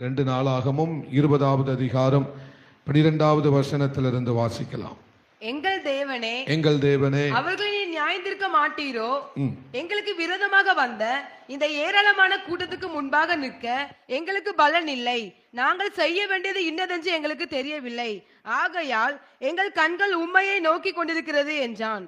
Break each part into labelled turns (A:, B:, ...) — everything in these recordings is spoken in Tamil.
A: 2 நாளாகமும் 20வது அதிகாரம் 12வது வசனத்திலிருந்து வாசிக்கலாம்.
B: எங்கள் தேவனே,
A: எங்கள் தேவனே,
B: அவர்களை நீ நியாயந்திருக்க மாட்டீரோ? எங்களுக்கு விரோதமாக வந்த இந்த ஏராளமான கூட்டத்துக்கு முன்பாக நிற்க எங்களுக்கு பலன் இல்லை. நாங்கள் செய்ய வேண்டியது இன்னதென்று எங்களுக்கு தெரியவில்லை. ஆகையால் எங்கள் கண்கள் உம்மையை நோக்கி கொண்டிருக்கிறது என்றான்.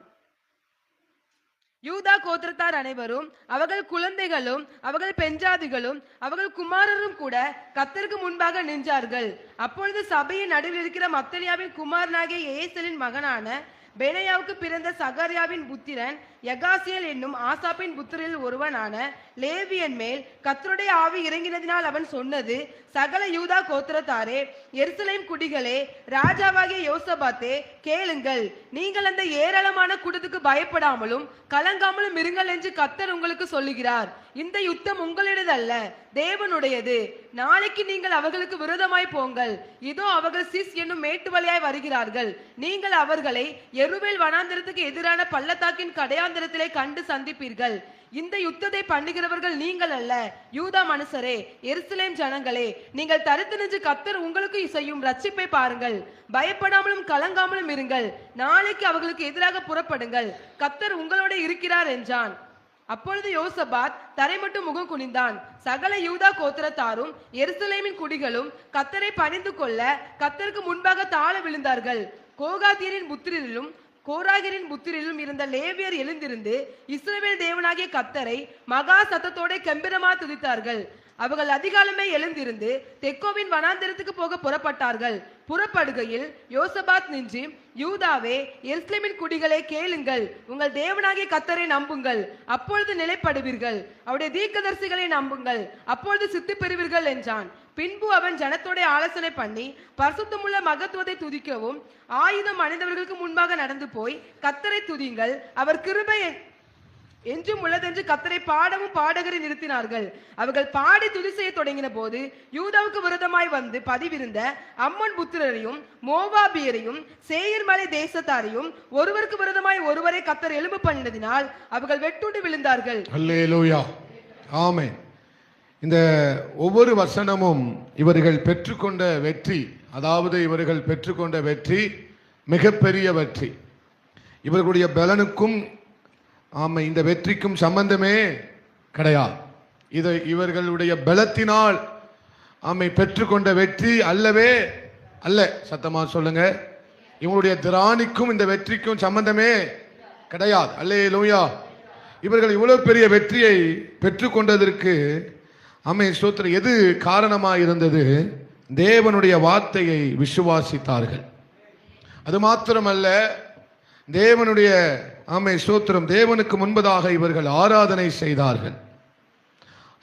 B: யூதா கோத்திரத்தார் அனைவரும், அவர்கள் குழந்தைகளும், அவர்கள் பெஞ்சாதிகளும், அவர்கள் குமாரரும் கூட கர்த்தருக்கு முன்பாக நின்றார்கள். அப்பொழுது சபையின் நடுவில் இருக்கிற மத்தனியாவின் குமாரனாகிய ஏசலின் மகனான பெனாயாவுக்கு பிறந்த சகரியாவின் புத்திரன் யகாசியல் என்னும் ஆசாப்பின் புத்திரில் ஒருவனான லேவியன் மேல் கர்த்தருடைய ஆவி இறங்கினதினால் அவன் சொன்னது, சகல யூதா கோத்திரத்தாரே, எருசலேம் குடிகளே, ராஜாவாகிய யோசபாத்தே, கேளுங்கள். நீங்கள் அந்த ஏராளமான கூட்டத்துக்கு பயப்படாமலும் கலங்காமலும் இருங்கள் என்று கர்த்தர் உங்களுக்கு சொல்லுகிறார். இந்த யுத்தம் உங்களுடையதல்ல, தேவனுடையது. நாளைக்கு நீங்கள் அவர்களுக்கு விரோதமாய் போங்கள். இதோ அவர்கள் சிஸ் என்னும் மேட்டு வழியாய் வருகிறார்கள். நீங்கள் அவர்களை யெருவேல் வனாந்திரத்துக்கு எதிரான பள்ளத்தாக்கின் கடையாந்திரத்திலே கண்டு சந்திப்பீர்கள். இந்த யுத்தத்தை பண்ணுகிறவர்கள் நீங்கள் அல்ல, யூதா மனுஷரே, எருசலேம் ஜனங்களே, நீங்கள் தரித்து நின்று கர்த்தர் உங்களுக்கு செய்யும் ரட்சிப்பை பாருங்கள். பயப்படாமலும் கலங்காமலும் இருங்கள். நாளைக்கு அவர்களுக்கு எதிராக புறப்படுங்கள். கர்த்தர் உங்களோட இருக்கிறார் என்றான். அப்பொழுது யோசபாத் தரை மட்டும் முகம் குனிந்தான். சகல யூதா கோத்திரத்தாரும் எருசலேமின் குடிகளும் கர்த்தரை பணிந்து கொள்ள கர்த்தருக்கு முன்பாக தாழ விழுந்தார்கள். கோகாத்தியரின் புத்திரிலும் கோராகிரின் புத்திரிலும் இருந்த லேவியர் எழுந்திருந்து இஸ்ரவேல் தேவனாகிய கர்த்தரை மகா சத்தத்தோட கெம்பீரமா துதித்தார்கள். அவர்கள் அதிகாலமே எழுந்திருந்து தெக்கோவின் வனாந்திரத்துக்கு போக புறப்பட்டார்கள். புறப்படுகையில் யோசபாத் நின்று, யூதாவே, எருசலேமின் குடிகளே, கேளுங்கள். உங்கள் தேவனாகிய கர்த்தரை நம்புங்கள், அப்பொழுது நிலைப்படுவீர்கள். அவருடைய தீர்க்கதரிசிகளை நம்புங்கள், அப்பொழுது சித்தி பெறுவீர்கள் என்றான். பின்பு அவன் ஜனத்தோட ஆலோசனை பண்ணி பரிசுத்தமுள்ள மகத்துவத்தை துதிக்கவும் ஆயுதம் அணிந்தவர்களுக்கு முன்பாக நடந்து போய், கர்த்தரை துதிங்கள், அவர் கிருபை என்றும் உள்ளதென்று கர்த்தரை பாடவும் பாடகரை நிறுத்தினார்கள். அவர்கள் பாடி துதி செய்ய தொடங்கின போது யூதாவுக்கு விரோதமாய் வந்து பதிவிருந்த அம்மோன் புத்திரரையும் மோவாபியரையும் சேயீர் மலை தேசத்தாரையும் ஒருவருக்கு விரோதமாய் ஒருவரை கர்த்தர் எழும்பு பண்ணினதினால் அவர்கள் வெட்டுண்டு விழுந்தார்கள்.
A: அல்லேலூயா, ஆமென். இந்த ஒவ்வொரு வசனமும் இவர்கள் பெற்றுக்கொண்ட வெற்றி, அதாவது இவர்கள் பெற்றுக்கொண்ட வெற்றி மிகப்பெரிய வெற்றி. இவர்களுடைய பலனுக்கும் இந்த வெற்றிக்கும் சம்பந்தமே கிடையாது. இது இவர்களுடைய பலத்தினால் பெற்றுக்கொண்ட வெற்றி அல்லவே அல்ல. சத்தமா சொல்லுங்க. இவங்களுடைய திராணிக்கும் இந்த வெற்றிக்கும் சம்பந்தமே கிடையாது. அல்லேலூயா. இவர்கள் இவ்வளவு பெரிய வெற்றியை பெற்றுக்கொண்டதற்கு ஸ்தோத்திரம், எது காரணமாக இருந்தது? தேவனுடைய வார்த்தையை விசுவாசித்தார்கள். அது மாத்திரமல்ல, தேவனுடைய ஸ்தோத்திரம், தேவனுக்கு முன்பதாக இவர்கள் ஆராதனை செய்தார்கள்.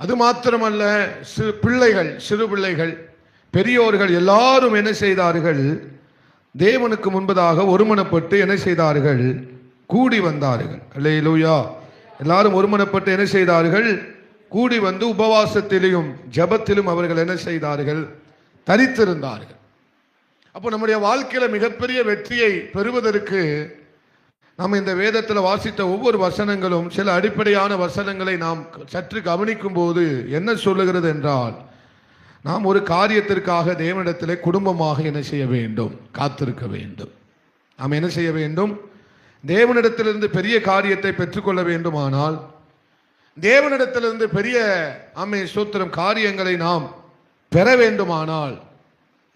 A: அது மாத்திரமல்ல, சிறு பிள்ளைகள், பெரியோர்கள் எல்லாரும் என்ன செய்தார்கள்? தேவனுக்கு முன்பதாக ஒருமனப்பட்டு என்ன செய்தார்கள்? கூடி வந்தார்கள். அல்லேலூயா. எல்லாரும் ஒருமனப்பட்டு என்ன செய்தார்கள்? கூடி வந்து உபவாசத்திலும் ஜபத்திலும் அவர்கள் என்ன செய்தார்கள்? தரித்திருந்தார்கள். அப்போ நம்முடைய வாழ்க்கையில மிகப்பெரிய வெற்றியை பெறுவதற்கு நம்ம இந்த வேதத்தில் வாசித்த ஒவ்வொரு வசனங்களும், சில அடிப்படையான வசனங்களை நாம் சற்று கவனிக்கும் போது என்ன சொல்லுகிறது என்றால், நாம் ஒரு காரியத்திற்காக தேவனிடத்திலே குடும்பமாக என்ன செய்ய வேண்டும்? காத்திருக்க வேண்டும். நாம் என்ன செய்ய வேண்டும்? தேவனிடத்திலிருந்து பெரிய காரியத்தை பெற்றுக்கொள்ள வேண்டுமானால், தேவனிடத்திலிருந்து பெரிய ஸ்தோத்திரம் காரியங்களை நாம் பெற வேண்டுமானால்,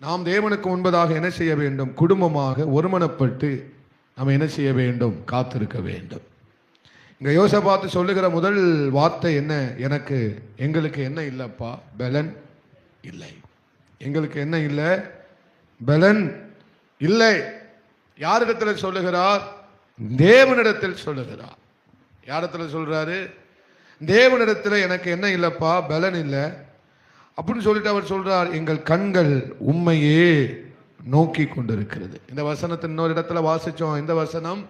A: நாம் தேவனுக்கு முன்பதாக என்ன செய்ய வேண்டும்? குடும்பமாக ஒருமனப்பட்டு நாம் என்ன செய்ய வேண்டும்? காத்திருக்க வேண்டும். இங்க யோசபாத் சொல்லுகிற முதல் வார்த்தை என்ன? எங்களுக்கு என்ன இல்லப்பா? பலன் இல்லை. எங்களுக்கு என்ன இல்லை? பலன் இல்லை. யாரிடத்தில் சொல்லுகிறார்? தேவனிடத்தில் சொல்லுகிறார். யாரிடத்தில் சொல்றாரு? தேவனிடத்தில் எனக்கு என்ன இல்லப்பா? பலன் இல்லை அப்படின்னு சொல்லிட்டு அவர் சொல்றார், எங்கள் கண்கள் உம்மையே நோக்கி கொண்டிருக்கிறது. இந்த வசனத்தின் இன்னொரு இடத்துல வாசிச்சோம். இந்த வசனம்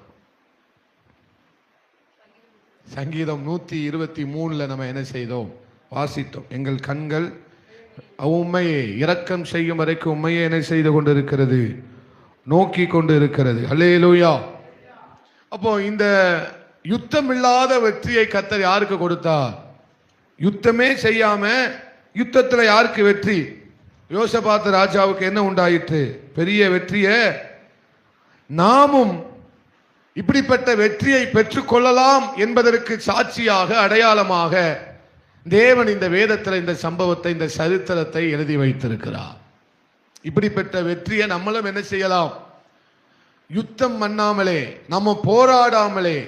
A: சங்கீதம் 123 நம்ம என்ன செய்தோம்? வாசித்தோம். எங்கள் கண்கள் உம்மையே இரக்கம் செய்யும் வரைக்கும் உம்மையே என்ன செய்து கொண்டிருக்கிறது? நோக்கி கொண்டு இருக்கிறது. அல்லேலூயா. அப்போ இந்த யுத்தம் இல்லாத வெற்றியை கர்த்தர் யாருக்கு கொடுத்தார்? யுத்தமே செய்யாம யுத்தத்தில் யாருக்கு வெற்றி? யோசபாத் ராஜாவுக்கு என்ன உண்டாயிற்று? பெரிய வெற்றியை நாமும் இப்படிப்பட்ட வெற்றியை பெற்றுக்கொள்ளலாம் என்பதற்கு சாட்சியாக, அடையாளமாக தேவன் இந்த வேதத்தில் இந்த சம்பவத்தை, இந்த சரித்திரத்தை எழுதி வைத்திருக்கிறார். இப்படிப்பட்ட வெற்றியை நம்மளும் என்ன செய்யலாம்? யுத்தம் பண்ணாமலே, நம்ம போராடாமலே,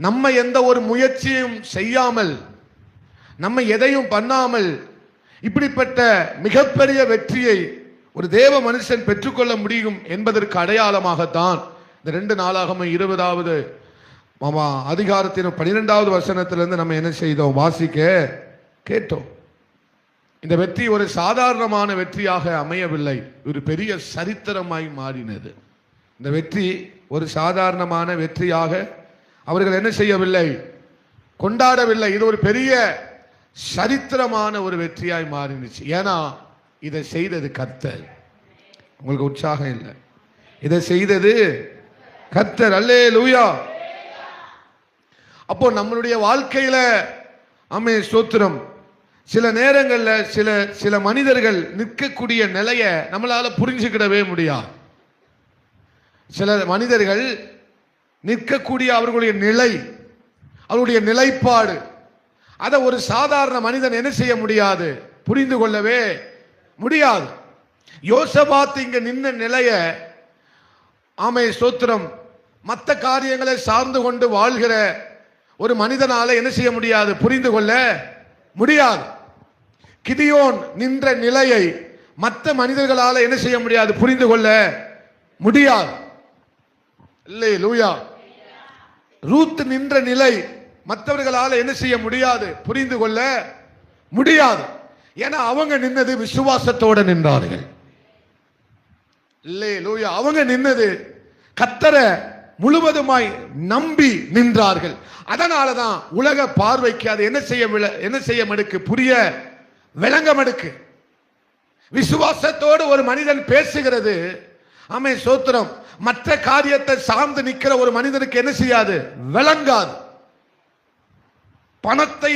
A: நம்ம எந்த ஒரு முயற்சியும் செய்யாமல், நம்ம எதையும் பண்ணாமல் இப்படிப்பட்ட மிகப்பெரிய வெற்றியை ஒரு தேவ மனுஷன் பெற்றுக்கொள்ள முடியும் என்பதற்கு அடையாளமாகத்தான் இந்த 2 நாளாகமம் 20வது அதிகாரத்தின் 12வது வசனத்திலிருந்து நம்ம என்ன செய்தோம்? வாசிக்க கேட்டோம். இந்த வெற்றி ஒரு சாதாரணமான வெற்றியாக அமையவில்லை, ஒரு பெரிய சரித்திரமாய் மாறினது. இந்த வெற்றி ஒரு சாதாரணமான வெற்றியாக அவர்கள் என்ன செய்யவில்லை? கொண்டாடவில்லை. இது ஒரு பெரிய சரித்திரமான ஒரு வெற்றியாய் மாறினுச்சு. ஏன்னா இதை செய்தது கர்த்தர். உங்களுக்கு உற்சாகம் இல்லை? இதை செய்தது கர்த்தர். அல்லேலூயா. அப்போ நம்மளுடைய வாழ்க்கையில ஆமென் ஸ்தோத்திரம், சில நேரங்களில் சில மனிதர்கள் நிற்கக்கூடிய நிலையை நம்மளால புரிஞ்சுக்கிடவே முடியாது. சில மனிதர்கள் நிற்கக்கூடிய அவர்களுடைய நிலை, அவருடைய நிலைப்பாடு, அதை ஒரு சாதாரண மனிதன் என்ன செய்ய முடியாது? புரிந்து கொள்ளவே முடியாது. யோசபாத் இங்க நின்ன நிலைய ஆமென் ஸ்தோத்திரம் மற்ற காரியங்களை சார்ந்து கொண்டு வாழ்கிற ஒரு மனிதனால என்ன செய்ய முடியாது? புரிந்து கொள்ள முடியாது. கிதியோன் நின்ற நிலையை மற்ற மனிதர்களால என்ன செய்ய முடியாது? புரிந்து கொள்ள முடியாது. அல்லேலூயா. ரூத் நின்ற நிலை மற்றவர்களால என்ன செய்ய முடியாது? புரிந்து கொள்ள முடியாது. ஏன்னா அவங்க நின்னது விசுவாசத்தோட நின்றார்கள். அல்லேலூயா. அவங்க நின்னது கர்த்தரை முழுவதுமாய் நம்பி நின்றார்கள். அதனாலதான் உலக பார்வைக்கு அது என்ன செய்ய மடுக்கு? புரிய விளங்க மடுக்கு. விசுவாசத்தோடு ஒரு மனிதன் பேசுகிறது, ஆமென் ஸ்தோத்திரம், மற்ற காரியத்தை சார்ந்து நிற்கிற ஒரு மனிதனுக்கு என்ன செய்யாது? விளங்காது. பணத்தை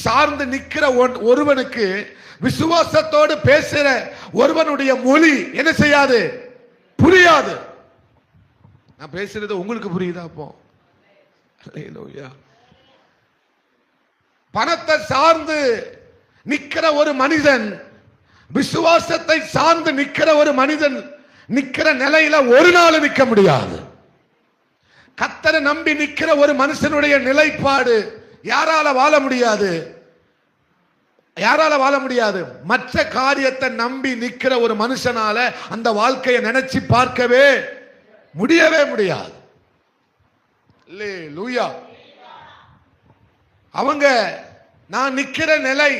A: சார்ந்து நிற்கிற ஒருவனுக்கு விசுவாசத்தோடு பேசுற ஒருவனுடைய மொழி என்ன செய்யாது? புரியாது. நான் பேசுறது உங்களுக்கு புரியுதா? அப்போ பணத்தை சார்ந்து நிற்கிற ஒரு மனிதன், விசுவாசத்தை சார்ந்து நிற்கிற ஒரு மனிதன் நிற்கிற நிலையில ஒரு நாள் நிற்க முடியாது. கர்த்தரை நம்பி நிற்கிற ஒரு மனுஷனுடைய நிலைப்பாடு யாரால வாழ முடியாது? யாரால வாழ முடியாது? மற்ற காரியத்தை நம்பி நிற்கிற ஒரு மனுஷனால அந்த வாழ்க்கையை நினைச்சு பார்க்கவே முடியவே முடியாது. அல்லேலூயா. அவங்க நான் நிக்கிற நிலை,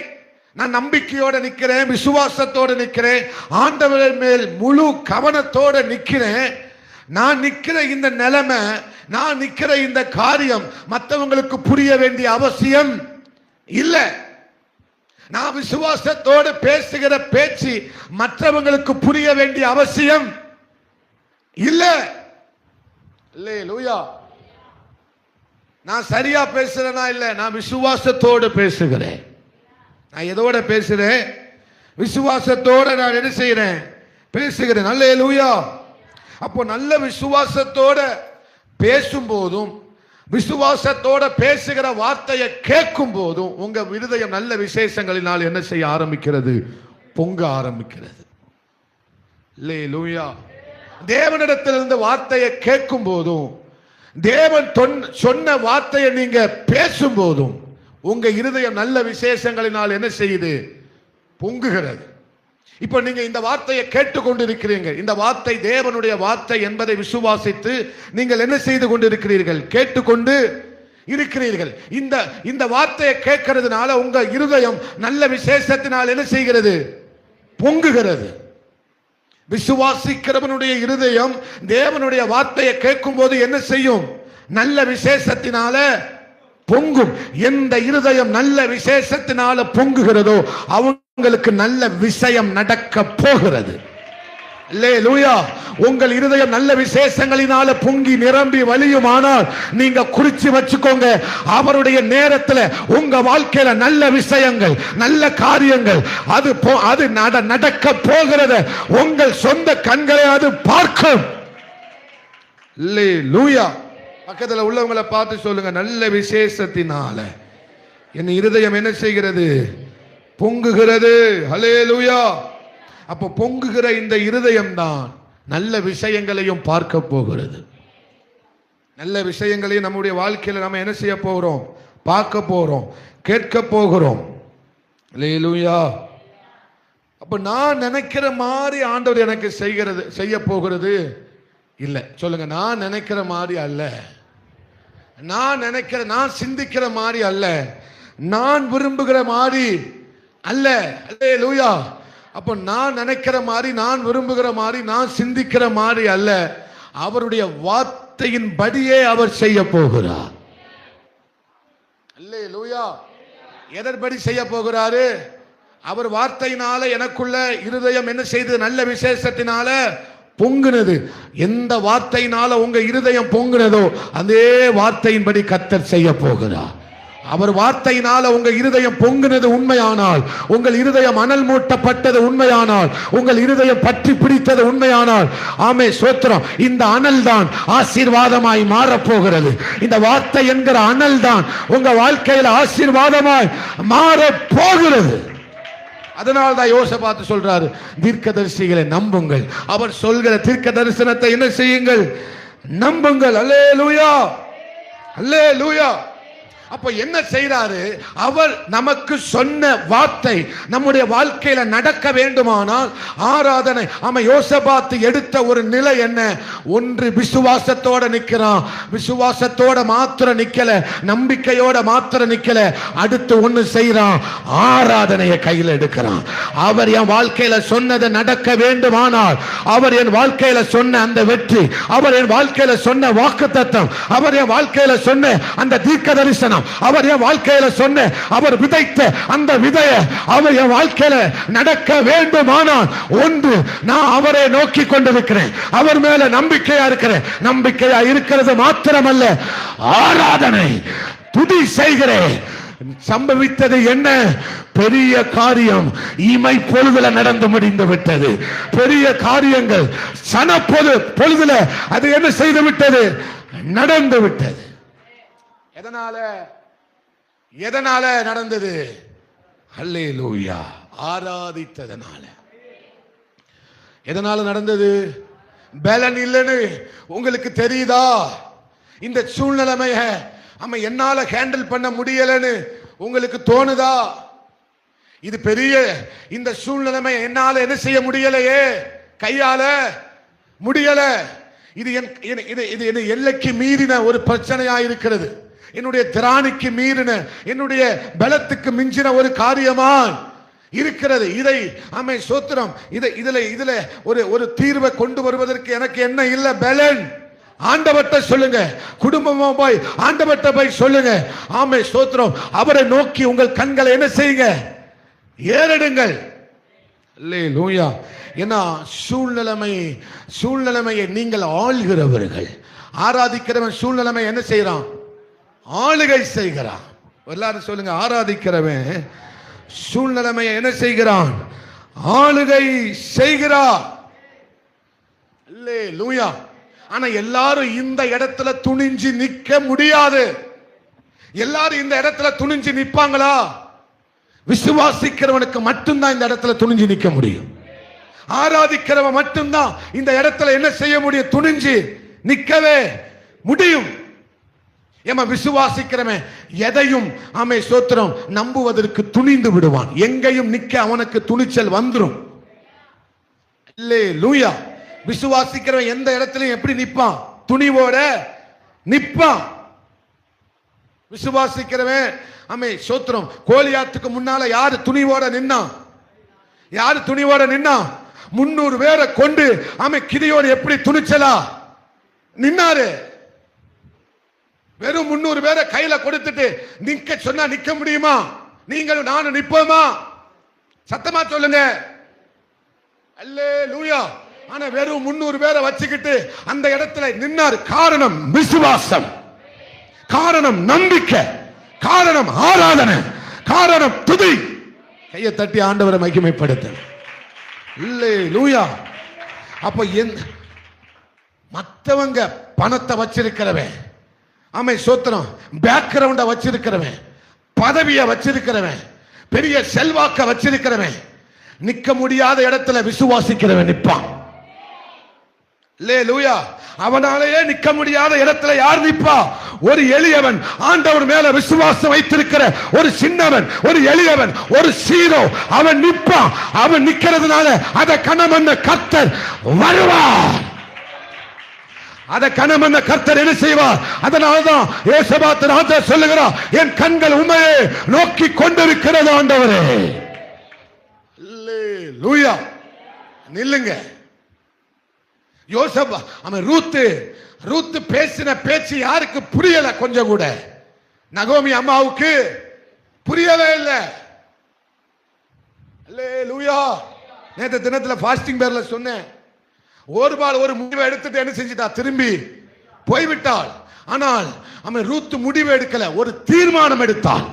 A: நான் நம்பிக்கையோட நிக்கிறேன், விசுவாசத்தோட நிக்கிறேன், ஆண்டவர் மேல் முழு கவனத்தோட நிக்கிறேன். நான் நிக்கிற இந்த நிலைமை, நான் நிக்கிற இந்த காரியம் மற்றவங்களுக்கு புரிய வேண்டிய அவசியம் இல்லை. நான் விசுவாசத்தோடு பேசுகிற பேச்சு மற்றவங்களுக்கு புரிய வேண்டிய அவசியம் இல்லை. அல்லேலூயா. நான் சரியா பேசுறேனா? இல்லை, நான் விசுவாசத்தோடு பேசுகிறேன். நான் எதோட பேசுறேன்? விசுவாசத்தோட நான் என்ன செய்யறேன்? பேசுகிறேன். அல்லேலூயா. அப்போ நல்ல விசுவாசத்தோட பேசும் போதும், விசுவாசத்தோட பேசுகிற வார்த்தையை கேட்கும் போதும் உங்க இருதயம் நல்ல விசேஷங்களினால் என்ன செய்ய ஆரம்பிக்கிறது? பொங்க ஆரம்பிக்கிறது. அல்லேலூயா. தேவனிடத்திலிருந்து வார்த்தையை கேட்கும் போதும், தேவன் சொன்ன வார்த்தையை நீங்க பேசும் போதும் உங்க இருதயம் நல்ல விசேஷங்களினால் என்ன செய்யுது? பொங்குகிறது. இப்ப நீங்க இந்த வார்த்தையை கேட்டுக்கொண்டு இருக்கிறீங்க. இந்த வார்த்தை தேவனுடைய வார்த்தை என்பதை விசுவாசித்து நீங்கள் என்ன செய்து கொண்டு இருக்கிறீர்கள்? கேட்டுக்கொண்டு இருக்கிறீர்கள். இந்த வார்த்தையை கேட்கிறதுனால உங்க இருதயம் நல்ல விசேஷத்தினால் என்ன செய்கிறது? பொங்குகிறது. விசுவாசிக்கிறவனுடைய இருதயம் தேவனுடைய வார்த்தையை கேட்கும் போது என்ன செய்யும்? நல்ல விசேஷத்தினால பொங்கும். எந்த இருதயம் நல்ல விசேஷத்தினால பொங்குகிறதோ அவங்களுக்கு நல்ல விஷயம் நடக்க போகிறது. அல்லேலூயா. உங்கள் இருதயம் நல்ல விசேஷங்களினால பொங்கி நிரம்பி வழியுமானால் நீங்க குறிச்சு வச்சுக்கோங்க, அவருடைய நேரத்தில் உங்க வாழ்க்கையில நல்ல விஷயங்கள், நல்ல காரியங்கள் அது நடக்க போகிறத உங்கள் சொந்த கண்களை அது பார்க்கும். அல்லேலூயா. பக்கத்துல உள்ளவங்களை பார்த்து சொல்லுங்க, நல்ல விசேஷத்தினால என் இருதயம் என்ன செய்கிறது? பொங்குகிறது. அல்லேலூயா. அப்போ பொங்குகிற இந்த இருதயம் தான் நல்ல விஷயங்களையும் பார்க்க போகிறது. நல்ல விஷயங்களையும் நம்முடைய வாழ்க்கையில நம்ம என்ன செய்ய போகிறோம்? பார்க்க போகிறோம், கேட்க போகிறோம். அல்லேலூயா. அப்ப நான் நினைக்கிற மாதிரி ஆண்டவர் எனக்கு செய்ய போகிறது இல்லை. சொல்லுங்க, நான் நினைக்கிற மாதிரி அல்ல, நான் சிந்திக்கிற மாதிரி அல்ல, நான் விரும்புகிற மாதிரி அல்ல. அல்லேலூயா. அப்ப நான் நினைக்கிற மாதிரி, நான் விரும்புகிற மாதிரி, நான் சிந்திக்கிற மாதிரி அல்ல, அவருடைய வார்த்தையின் படியே அவர் செய்ய போகிறார். அல்லேலூயா. எதன்படி செய்ய போகிறாரு? அவர் வார்த்தையினால எனக்குள்ள இருதயம் என்ன செய்தது? நல்ல விசேஷத்தினால பொங்குனது. எந்த வார்த்தையினால உங்க இருதயம் பொங்குனதோ அதே வார்த்தையின்படி கர்த்தர் செய்ய போகிறார். அவர் வார்த்தையினால உங்க இருதயம் பொங்குனது உண்மையானால், உங்கள் இருதயம் அனல் மூட்டப்பட்டது உண்மையானால், உங்கள் இருதயம் பற்றி பிடித்தது உண்மையானால், ஆமே ஸ்தோத்திரம், இந்த அனல் தான் ஆசீர்வாதமாய் மாறப்போகிறது. இந்த வார்த்தை என்கிற அனல் தான் உங்க வாழ்க்கையில் ஆசீர்வாதமாய் மாறப்போகிறது. அதனால தான் யோசபாத்து சொல்றாரு, தீர்க்கதரிசிகளை நம்புங்கள், அவர் சொல்கிற தீர்க்க தரிசனத்தை என்ன செய்யுங்கள்? நம்புங்கள். அல்லேலூயா, அல்லேலூயா. அப்ப என்ன செய்யறாரு? அவர் நமக்கு சொன்ன வார்த்தை நம்முடைய வாழ்க்கையில நடக்க வேண்டுமானால் ஆராதனை. ஆமா, யோசபாத்து எடுத்த ஒரு நிலை என்ன? ஒன்று விசுவாசத்தோட நிக்கிறான். விசுவாசத்தோட மாத்திர நிக்கல, நம்பிக்கையோட மாத்திர நிக்கல. அடுத்து ஒண்ணு செய்யறான், ஆராதனையை கையில் எடுக்கிறான். அவர் என் வாழ்க்கையில சொன்னதை நடக்க வேண்டுமானால், அவர் என் வாழ்க்கையில சொன்ன அந்த வெற்றி, அவர் என் வாழ்க்கையில சொன்ன வாக்குத்தத்தம், அவர் என் வாழ்க்கையில சொன்ன அந்த தீர்க்க தரிசனம், அவர் என் வாழ்க்கையில சொன்ன, அவர் விதைத்த அந்த விதைய அவர் என் வாழ்க்கையில நடக்க வேண்டுமானால், ஒன்று நான் அவரை நோக்கி கொண்டிருக்கிறேன், அவர் மேல நம்பிக்கையா இருக்கிறேன். நம்பிக்கையா இருக்கிறது மாத்திரமல்ல, ஆராதனை துதி செய்கிறேன். சம்பவித்தது என்ன? பெரிய காரியம் இமை பொழுதுல நடந்து முடிந்து விட்டது. பெரிய காரியங்கள் சன பொழுதுல அது என்ன செய்து விட்டது? நடந்து விட்டது. எதனால நடந்தது? அல்லேலூயா, ஆராதித்ததனால. எதனால நடந்தது? பலன் இல்லைன்னு உங்களுக்கு தெரியுதா? இந்த சூழ்நிலைமைய ஆமா என்னால ஹேண்டில் பண்ண முடியலன்னு உங்களுக்கு தோணுதா? இது பெரிய இந்த சூழ்நிலைமை என்னால என்ன செய்ய முடியலையே, கையால முடியல. இது எல்லைக்கு மீறின ஒரு பிரச்சனையா இருக்கிறது. என்னுடைய திராணிக்கு மீறின, என்னுடைய பலத்துக்கு மிஞ்சின ஒரு காரியமா இருக்கிறது. இதை ஆமே ஸ்தோத்திரம், இதுல ஒரு தீர்வை கொண்டு வருவதற்கு எனக்கு என்ன இல்ல? பலன். ஆண்டவர்ட்ட சொல்லுங்க, குடும்பமா போய் ஆண்டவர்ட்ட போய் சொல்லுங்க. ஆமே ஸ்தோத்திரம், அவரை நோக்கி உங்கள் கண்களை என்ன செய்யுங்க? ஏறெடுங்கள். அல்லேலூயா. ஏன்னா சூழ்நிலைமையை நீங்கள் ஆள்கிறவர்கள். ஆராதிக்கிறவன் சூழ்நிலைமை என்ன செய்யறான்? ஆளுகை செய்கிறான். எல்லாரும் சொல்லுங்க, ஆராதிக்கிறவன் சூழ்நிலைமையை என்ன செய்கிறான்? ஆளுகை செய்கிறான். அல்லேலூயா. ஆனா எல்லாரும் இந்த இடத்துல துணிஞ்சு நிக்க முடியாது. எல்லாரும் இந்த இடத்துல துணிஞ்சு நிப்பாங்களா? விசுவாசிக்கிறவனுக்கு மட்டும்தான் இந்த இடத்துல துணிஞ்சு நிக்க முடியும். ஆராதிக்கிறவன் மட்டும்தான் இந்த இடத்துல என்ன செய்ய முடியும்? துணிஞ்சு நிக்கவே முடியும். ஏமா, விசுவாசிக்கிறவன் எதையும் ஆமே ஸ்தோத்திரம் நம்புவதற்கு துணிந்து விடுவான். எங்கேயும் நிக்க அவனுக்கு துணிச்சல் வந்துரும். அல்லேலூயா. விசுவாசிக்கிறவன் எந்த இடத்திலும் எப்படி நிப்பான்? துணிவோட நிப்பான். விசுவாசிக்கிறவன் ஆமே ஸ்தோத்திரம். கோலியாத்துக்கு முன்னால யாரு துணிவோட நின்னா? யாரு துணிவோட நின்னா? 300 பேரை கொண்டு ஆமே கிதியோடு எப்படி துணிச்சலா நின்னாரு? வெறும் 300 பேரை கையில கொடுத்துட்டு நிக்க சொன்னா நிக்க முடியுமா? நீங்களும் நானும் நிப்போமா? சத்தமா சொல்லுங்க. அல்லேலூயா. ஆனா வெறும் 300 பேரை வச்சுக்கிட்டு அந்த இடத்துல நின்னார். காரணம் விசுவாசம், காரணம் நம்பிக்கை, காரணம் ஆராதனை, காரணம் துதி. கையை தட்டி ஆண்டவரை மகிமைப்படுத்த. அல்லேலூயா. அப்ப மற்றவங்க பணத்தை வச்சிருக்கிறவன், ஆமை சோத்திரம், பேக்ரவுண்ட வச்சிருக்கிறவன், பதவியை வச்சிருக்கிறவன், பெரிய செல்வாக்க வச்சிருக்கிறவன், நிக்க முடியாத இடத்துல விசுவாசிக்கிறவன் நிற்பான். அல்லேலூயா. அவனாலேயே நிக்க முடியாத இடத்துல யார் நிற்பா? ஒரு எளியவன், ஆண்டவர் மேல விசுவாசம் வைத்திருக்கிற ஒரு சின்னவன், ஒரு எளியவன், ஒரு சீரோ, அவன் நிற்பான். அவன் நிக்கிறதுனால அதை கணமன்ன கர்த்தர் வருவார். அதை கணமன்ன கர்த்தர் என்ன செய்வார்? அதனால்தான் யோசபாத் ராஜா சொல்லுகிறார், என் கண்கள் உம்மையே நோக்கி கொண்டிருக்கிறது ஆண்டவரே. அல்லேலூயா. நில்லுங்க. யோசபா, அவன் ரூத்து பேசின பேச்சு யாருக்கு புரியல? கொஞ்சம் கூட. நகோமி அம்மாவுக்கு புரியவே இல்லை. அல்லேலூயா. நேற்று தினத்துல ஃபாஸ்டிங் பேர்ல சொன்னேன். ஒரு முடிவை எடுத்துட்டு என்ன செஞ்சிட்டா? திரும்பி போய்விட்டாள். ஆனால் அவன் ரூத்து முடிவு எடுக்கல, ஒரு தீர்மானம் எடுத்தாள்.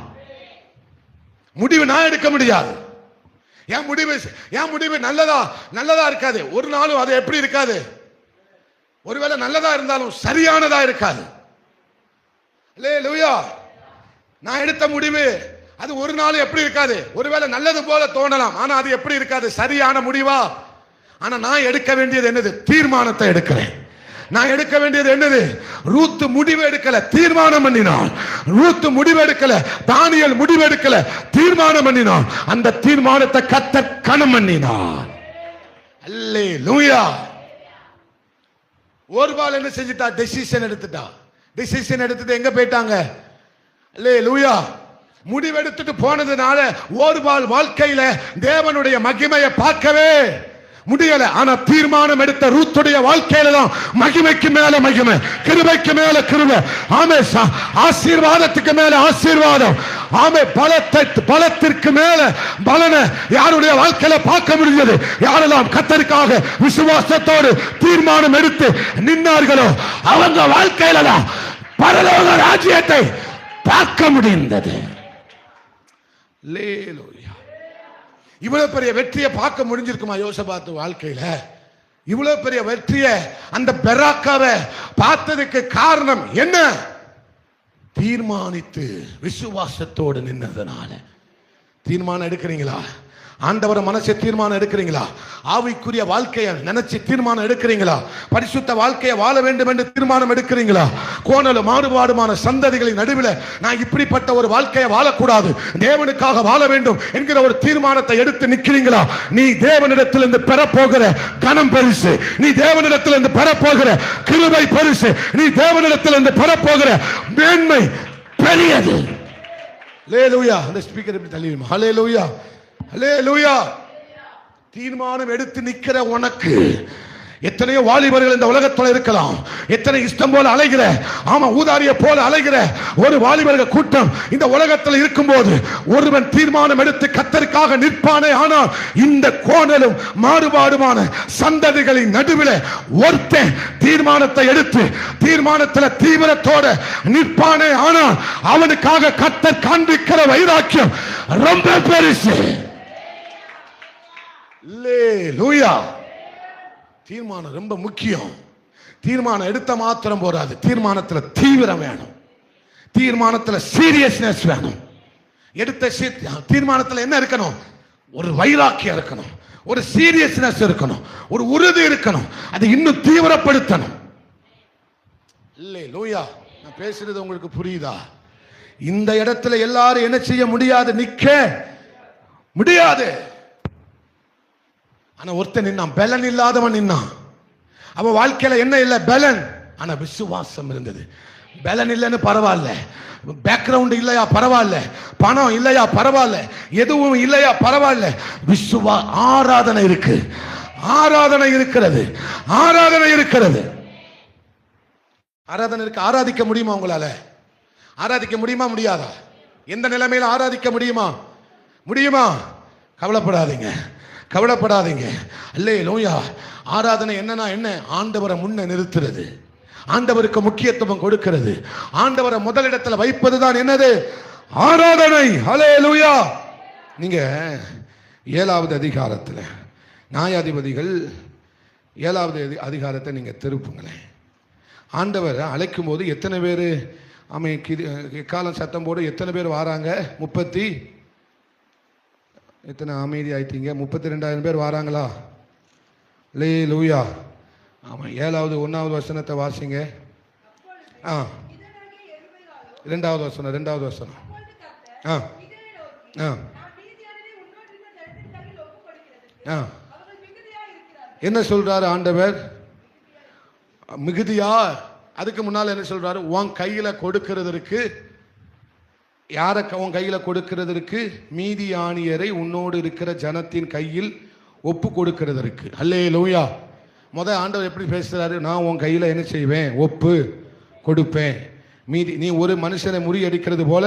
A: முடிவு நான் எடுக்க முடியாது. என் முடிவு நல்லதா இருக்காது. ஒரு நாளும் அது எப்படி இருக்காது? ஒருவேளை நல்லதா இருந்தாலும் சரியானதா இருக்காது. அல்லேலூயா. நான் எடுத்த முடிவு அது ஒரு நாள் எப்படி இருக்காது? ஒருவேளை நல்லது போல தோணலாம், ஆனா அது எப்படி இருக்காது? சரியான முடிவா? ஆனா நான் எடுக்க வேண்டியது என்னது? தீர்மானத்தை எடுக்கிறேன். நான் எடுக்க வேண்டியது என்னது? ரூத்து முடிவு எடுக்கல, தீர்மானம் பண்ணினான். ரூத்து முடிவு எடுக்கல, தானியேல் முடிவு எடுக்கல, தீர்மானம் பண்ணினான். அந்த தீர்மானத்தை கர்த்தர் கனம் பண்ணினான். அல்லேலூயா. ஒருபால் என்ன செஞ்சிட்டா? டெசிஷன் எடுத்துட்டா. டெசிஷன் எடுத்துட்டு எங்க போயிட்டாங்க? அல்லேலூயா. முடிவெடுத்துட்டு போனதுனால ஒருபால் வாழ்க்கையில தேவனுடைய மகிமையை பார்க்கவே முடியல. ஆனா தீர்மானம் எடுத்த ரூத்துடைய வாழ்க்கையில தான் மகிமைக்கு மேல மகிமை, கிருபைக்கு மேல கிருபை. ஆமே. ஆசீர்வாதத்துக்கு மேல ஆசீர்வாதம். ஆமே. பலத்திற்கு மேல பலனை யாருடைய வாழ்க்கையில பார்க்க முடிஞ்சது? யாரெல்லாம் கர்த்தருக்காக விசுவாசத்தோடு தீர்மானம் எடுத்து நின்னார்களோ அவங்க வாழ்க்கையில தான் பரலோக ராஜ்யத்தை பார்க்க முடிந்தது. அல்லேலூயா. இவ்வளவு பெரிய வெற்றியை பார்க்க முடிஞ்சிருக்குமா யோசபாத் வாழ்க்கையில? இவ்வளவு பெரிய வெற்றியை, அந்த பெராக்காவை பார்த்ததுக்கு காரணம் என்ன? தீர்மானித்து விசுவாசத்தோடு நின்னதனால. தீர்மானம் எடுக்கிறீங்களா? ஆண்டவர மனசை தீர்மானம் எடுக்கிறீங்களா? ஆவிக்குரிய வாழ்க்கையை நினைச்சு தீர்மானம் எடுக்கிறீங்களா? பரிசுத்த வாழ்க்கையை வாழ வேண்டும் என்று தீர்மானம் எடுக்கிறீங்களா? கோணலும் மாறுபாடுமான சந்ததிகளின் நடுவில் நான் இப்படிப்பட்ட ஒரு வாழ்க்கையை வாழக்கூடாது, தேவனுக்காக வாழ வேண்டும் என்கிற ஒரு தீர்மானத்தை எடுத்து நிற்கிறீங்களா? நீ தேவனிடத்திலிருந்து பெறப்போகிற கனம் பெருசு, நீ தேவனிடத்திலிருந்து பெறப்போகிற கிருபை பெருசு, நீ தேவனிடத்திலிருந்து பெறப்போகிற மேன்மை பெரியது. ஹல்லேலூயா. அந்த ஸ்பீக்கர் எப்படி தள்ளிடுமா? ஹல்லேலூயா. அல்லேலூயா. தீர்மானம் எடுத்து நிக்கிற உனக்கு எத்தனையோ வாலிபர்கள் இந்த உலகத்துல இருக்கலாம். எத்தனை இஷ்டம் போல அலைகிற, ஆமா ஊதாரிய போல அலைகிற ஒரு வாலிபர்கள் கூட்டம் இந்த உலகத்தில் இருக்கும்போது ஒருவன் தீர்மானம் எடுத்து கர்த்தருக்காக நிற்பானே. ஆனால் இந்த கோணலும் மாறுபாடுமான சந்ததிகளின் நடுவில் ஒருத்தன் தீர்மானத்தை எடுத்து தீர்மானத்தில் தீவிரத்தோட நிற்பானே. ஆனால் அவனுக்காக கர்த்தர் காண்பிக்கிற வைராக்கியம் ரொம்ப பெருசு. அல்லேலூயா. தீர்மானம் ரொம்ப முக்கியம். தீர்மானம் எடுத்த மாத்திரம் போராது, தீர்மானத்துல தீவிரம் வேணும், தீர்மானத்துல சீரியஸ்னஸ் வேணும். எடுத்த தீர்மானத்துல என்ன இருக்கணும்? ஒரு வைராக்கியம் இருக்கணும், ஒரு சீரியஸ்னஸ் இருக்கணும், ஒரு உறுதி இருக்கணும். அதை இன்னும் தீவிரப்படுத்தணும். அல்லேலூயா. நான் பேசுறது உங்களுக்கு புரியுதா? இந்த இடத்துல எல்லாரும் என்ன செய்ய முடியாது? நிக்க முடியாது. ஆனா ஒருத்தன் நின்னான், பலன் இல்லாதவன் நின்னான். அவன் வாழ்க்கையில என்ன இல்லை? பலன். ஆனா விசுவாசம் இருந்தது. பலன் இல்லைன்னு பரவாயில்ல, பேக்ரவுண்ட் இல்லையா பரவாயில்ல, பணம் இல்லையா பரவாயில்ல, எதுவும் இல்லையா பரவாயில்ல, ஆராதனை இருக்கு, ஆராதனை இருக்கிறது, ஆராதனை இருக்கிறது, ஆராதனை இருக்கு. ஆராதிக்க முடியுமா உங்களால? ஆராதிக்க முடியுமா? முடியாதா? எந்த நிலைமையில ஆராதிக்க முடியுமா? முடியுமா? கவலைப்படாதீங்க. கவலைப்படாதீங்க. அல்லேலூயா. ஆராதனை என்னன்னா என்ன? ஆண்டவரை முன்ன நிறுத்துறது, ஆண்டவருக்கு முக்கியத்துவம் கொடுக்கிறது, ஆண்டவரை முதலிடத்தில் வைப்பது தான் என்னது? ஆராதனை. அல்லேலூயா. நீங்க 7வது அதிகாரத்தில் நியாயாதிபதிகள் 7வது அதிகாரத்தை நீங்க திருப்புங்களேன். ஆண்டவர் அழைக்கும் போது எத்தனை பேர் எக்காலம் சத்தம் போடு எத்தனை பேர் வராங்க? எத்தனை அமைதி ஆயிட்டீங்க? 32,000 பேர் வராங்களா? அல்லேலூயா. ஆமாம். 7வது 1வது வசனத்தை வாசிங்க. 2வது வசனம். என்ன சொல்றாரு ஆண்டவர்? மிகுதியா. அதுக்கு முன்னால் என்ன சொல்றாரு? உன் கையில கொடுக்கிறதற்கு, யாரை உன் கையில கொடுக்கிறதற்கு? மீதியானியரை உன்னோடு இருக்கிற ஜனத்தின் கையில் ஒப்பு கொடுக்கிறதற்கு. அல்லேலூயா. ஆண்டவர் எப்படி பேசுறாரு? நான் உன் கையில என்ன செய்வேன்? ஒப்பு கொடுப்பேன். மீதி நீ ஒரு மனுஷனை முறியடிக்கிறது போல,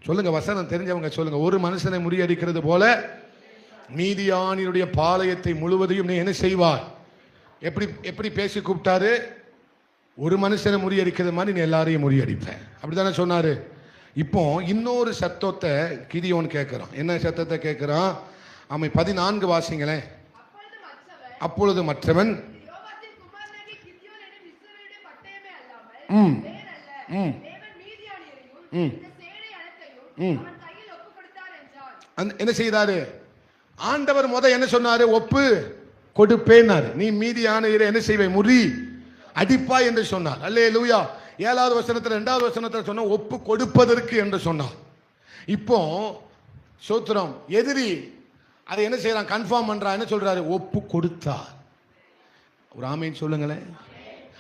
A: சொல்லுங்க வசனம் தெரிஞ்சவங்க சொல்லுங்க, ஒரு மனுஷனை முறியடிக்கிறது போல மீதியானியருடைய பாளையத்தை முழுவதையும் நீ என்ன செய்வாய்? எப்படி பேசி கூப்பிட்டாரு? ஒரு மனுஷனை முறியடிக்கிறது மாதிரி நீ எல்லாரையும் முறியடிப்பேன், அப்படித்தானே சொன்னாரு. இப்போ இன்னொரு சத்தத்தை கிதியோன் கேட்கிறான். என்ன சத்தத்தை கேட்கிறான்? 14 வாசிங்களேன். அப்பொழுது மற்றவன் என்ன செய்தாரு? ஆண்டவர் என்ன சொன்னாரு? ஒப்பு கொடுப்பேனாரு. நீ மீதியானியரை என்ன செய்வே? முறி அடிப்பா என்று சொன்னார். அல்லேலூயா. 7வது வசனத்தில் 2வது வசனத்தில் சொன்ன ஒப்பு கொடுப்பதற்கு என்று சொன்னார். இப்போ சோத்திரம் எதிரி அதை என்ன செய்யறான்? கன்ஃபார்ம் பண்றான். என்ன சொல்றாரு? ஒப்பு கொடுத்தார். ஒரு ஆமீன் சொல்லுங்களேன்.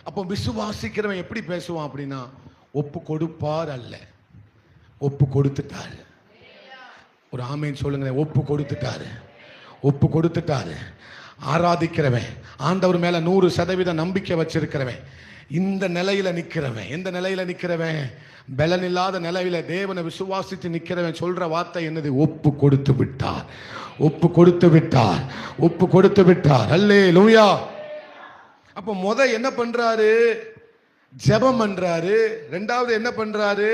A: அப்போ விசுவாசிக்கிறவன் எப்படி பேசுவான் அப்படின்னா, ஒப்பு கொடுப்பார் அல்ல, ஒப்பு கொடுத்துட்டாரு. ஒரு ஆமீன் சொல்லுங்களேன். ஒப்பு கொடுத்துட்டாரு, ஒப்பு கொடுத்துட்டாரு. ஆராதிக்கிறவன், ஆண்டவர் மேல 100% நம்பிக்கை வச்சிருக்கிறவன், இந்த நிலையில நிக்கிறவன். எந்த நிலையில நிக்கிறவன்? பலன் இல்லாத நிலையில தேவனை விசுவாசித்து நிக்கிறவன் சொல்ற வார்த்தை என்னது? ஒப்பு கொடுத்து விட்டார், ஒப்பு கொடுத்து விட்டார், ஒப்பு கொடுத்து விட்டார். அல்லேலூயா. அப்ப என்ன பண்றாரு? ஜெபம் பண்றாரு. 2வது என்ன பண்றாரு?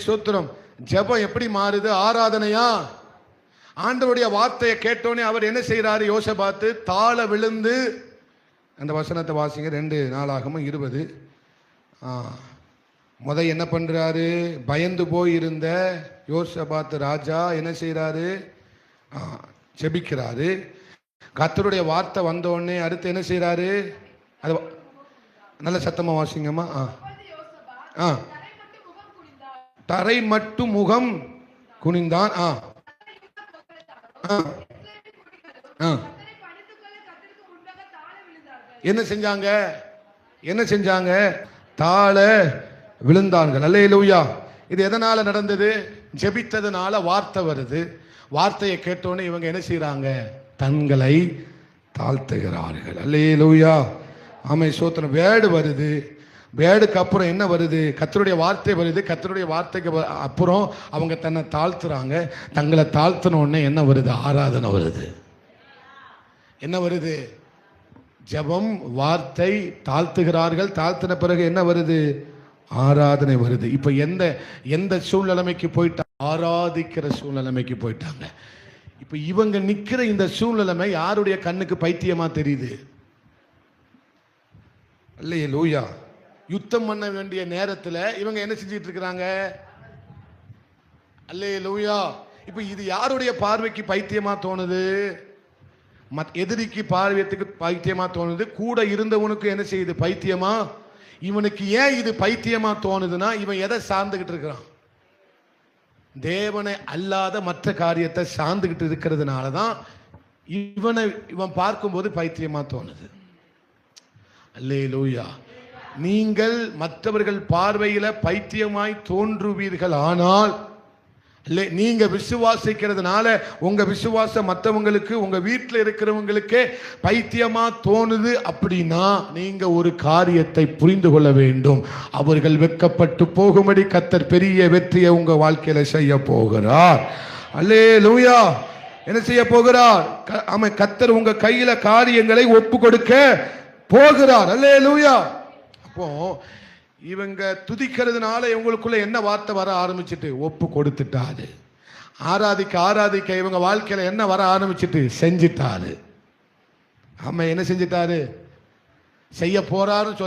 A: சோத்திரம். ஜெபம் எப்படி மாறுது? ஆராதனையா? ஆண்டவருடைய வார்த்தையை கேட்டோன்னே அவர் என்ன செய்யறாரு? யோசபாத்து தாழ விழுந்து, அந்த வசனத்தை வாசிங்க. 2 நாளாகமம் 20. என்ன பண்றாரு? பயந்து போயிருந்த யோசபாத்து ராஜா என்ன செய்யறாரு? ஜெபிக்கிறாரு. கர்த்தருடைய வார்த்தை வந்தோடனே அடுத்து என்ன செய்யறாரு? அது நல்ல சத்தமா வாசிங்கம்மா. தரை மட்டும் முகம் குனிந்தான். என்ன செஞ்சாங்க? என்ன செஞ்சாங்க? தாழ விழுந்தார்கள். அல்லேலூயா. இது எதனால நடந்தது? ஜெபித்ததுனால வார்த்தை வருது. வார்த்தையை கேட்டோன்னே இவங்க என்ன செய்யறாங்க? தங்களை தாழ்த்துகிறார்கள். அல்லேலூயா. சோத்திரம். வேடு வருது. வேடுக்கு அப்புறம் என்ன வருது? கர்த்தருடைய வார்த்தை வருது. கர்த்தருடைய வார்த்தைக்கு அப்புறம் அவங்க தன்னை தாழ்த்துறாங்க. தங்களை தாழ்த்தின உடனே என்ன வருது? ஆராதனை வருது. என்ன வருது? ஜெபம், வார்த்தை, தாழ்த்துகிறார்கள். தாழ்த்தின பிறகு என்ன வருது? ஆராதனை வருது. இப்ப எந்த சூழ்நிலைமைக்கு போயிட்டாங்க? ஆராதிக்கிற சூழ்நிலைமைக்கு போயிட்டாங்க. இப்ப இவங்க நிக்கிற இந்த சூழ்நிலைமை யாருடைய கண்ணுக்கு பைத்தியமா தெரியுது? அல்லேலூயா. யுத்தம் பண்ண வேண்டிய நேரத்தில் இவங்க என்ன செஞ்சிட்டு இருக்கிறாங்க? அல்லேலூயா. இப்ப இது யாருடைய பார்வைக்கு பைத்தியமா தோணுது? எதிரிக்கு பார்வையத்துக்கு பைத்தியமா தோணுது. கூட இருந்தவனுக்கு என்ன செய்யுது? பைத்தியமா. இவனுக்கு ஏன் இது பைத்தியமா தோணுதுன்னா, இவன் எதை சார்ந்துகிட்டு இருக்கிறான்? தேவனை அல்லாத மற்ற காரியத்தை சார்ந்துகிட்டு இருக்கிறதுனாலதான் இவன் பார்க்கும்போது பைத்தியமா தோணுது. அல்லேலூயா. நீங்கள் மற்றவர்கள் பார்வையில பைத்தியமாய் தோன்றுவீர்கள். ஆனால் நீங்க விசுவாசிக்கிறதுனால உங்க விசுவாசம் மற்றவங்களுக்கு, உங்க வீட்டில் இருக்கிறவங்களுக்கே பைத்தியமா தோணுது அப்படின்னா நீங்க ஒரு காரியத்தை புரிந்து கொள்ள வேண்டும். அவர்கள் வெட்கப்பட்டு போகும்படி கர்த்தர் பெரிய வெற்றியை உங்க வாழ்க்கையில செய்ய போகிறார். அல்லேலூயா. என்ன செய்ய போகிறார்? கர்த்தர் உங்க கையில காரியங்களை ஒப்பு கொடுக்க போகிறார். அல்லேலூயா. அப்போ இவங்க துதிக்கிறதுனால இவங்களுக்குள்ள என்ன வார்த்தை வர ஆரம்பிச்சிட்டு? ஒப்பு கொடுத்துட்டாரு. ஆராதிக்க ஆராதிக்க இவங்க வாழ்க்கையில என்ன வர ஆரம்பிச்சிட்டு? செஞ்சிட்டாரு. என்ன செஞ்சிட்டாரு? செய்ய போறாருன்னு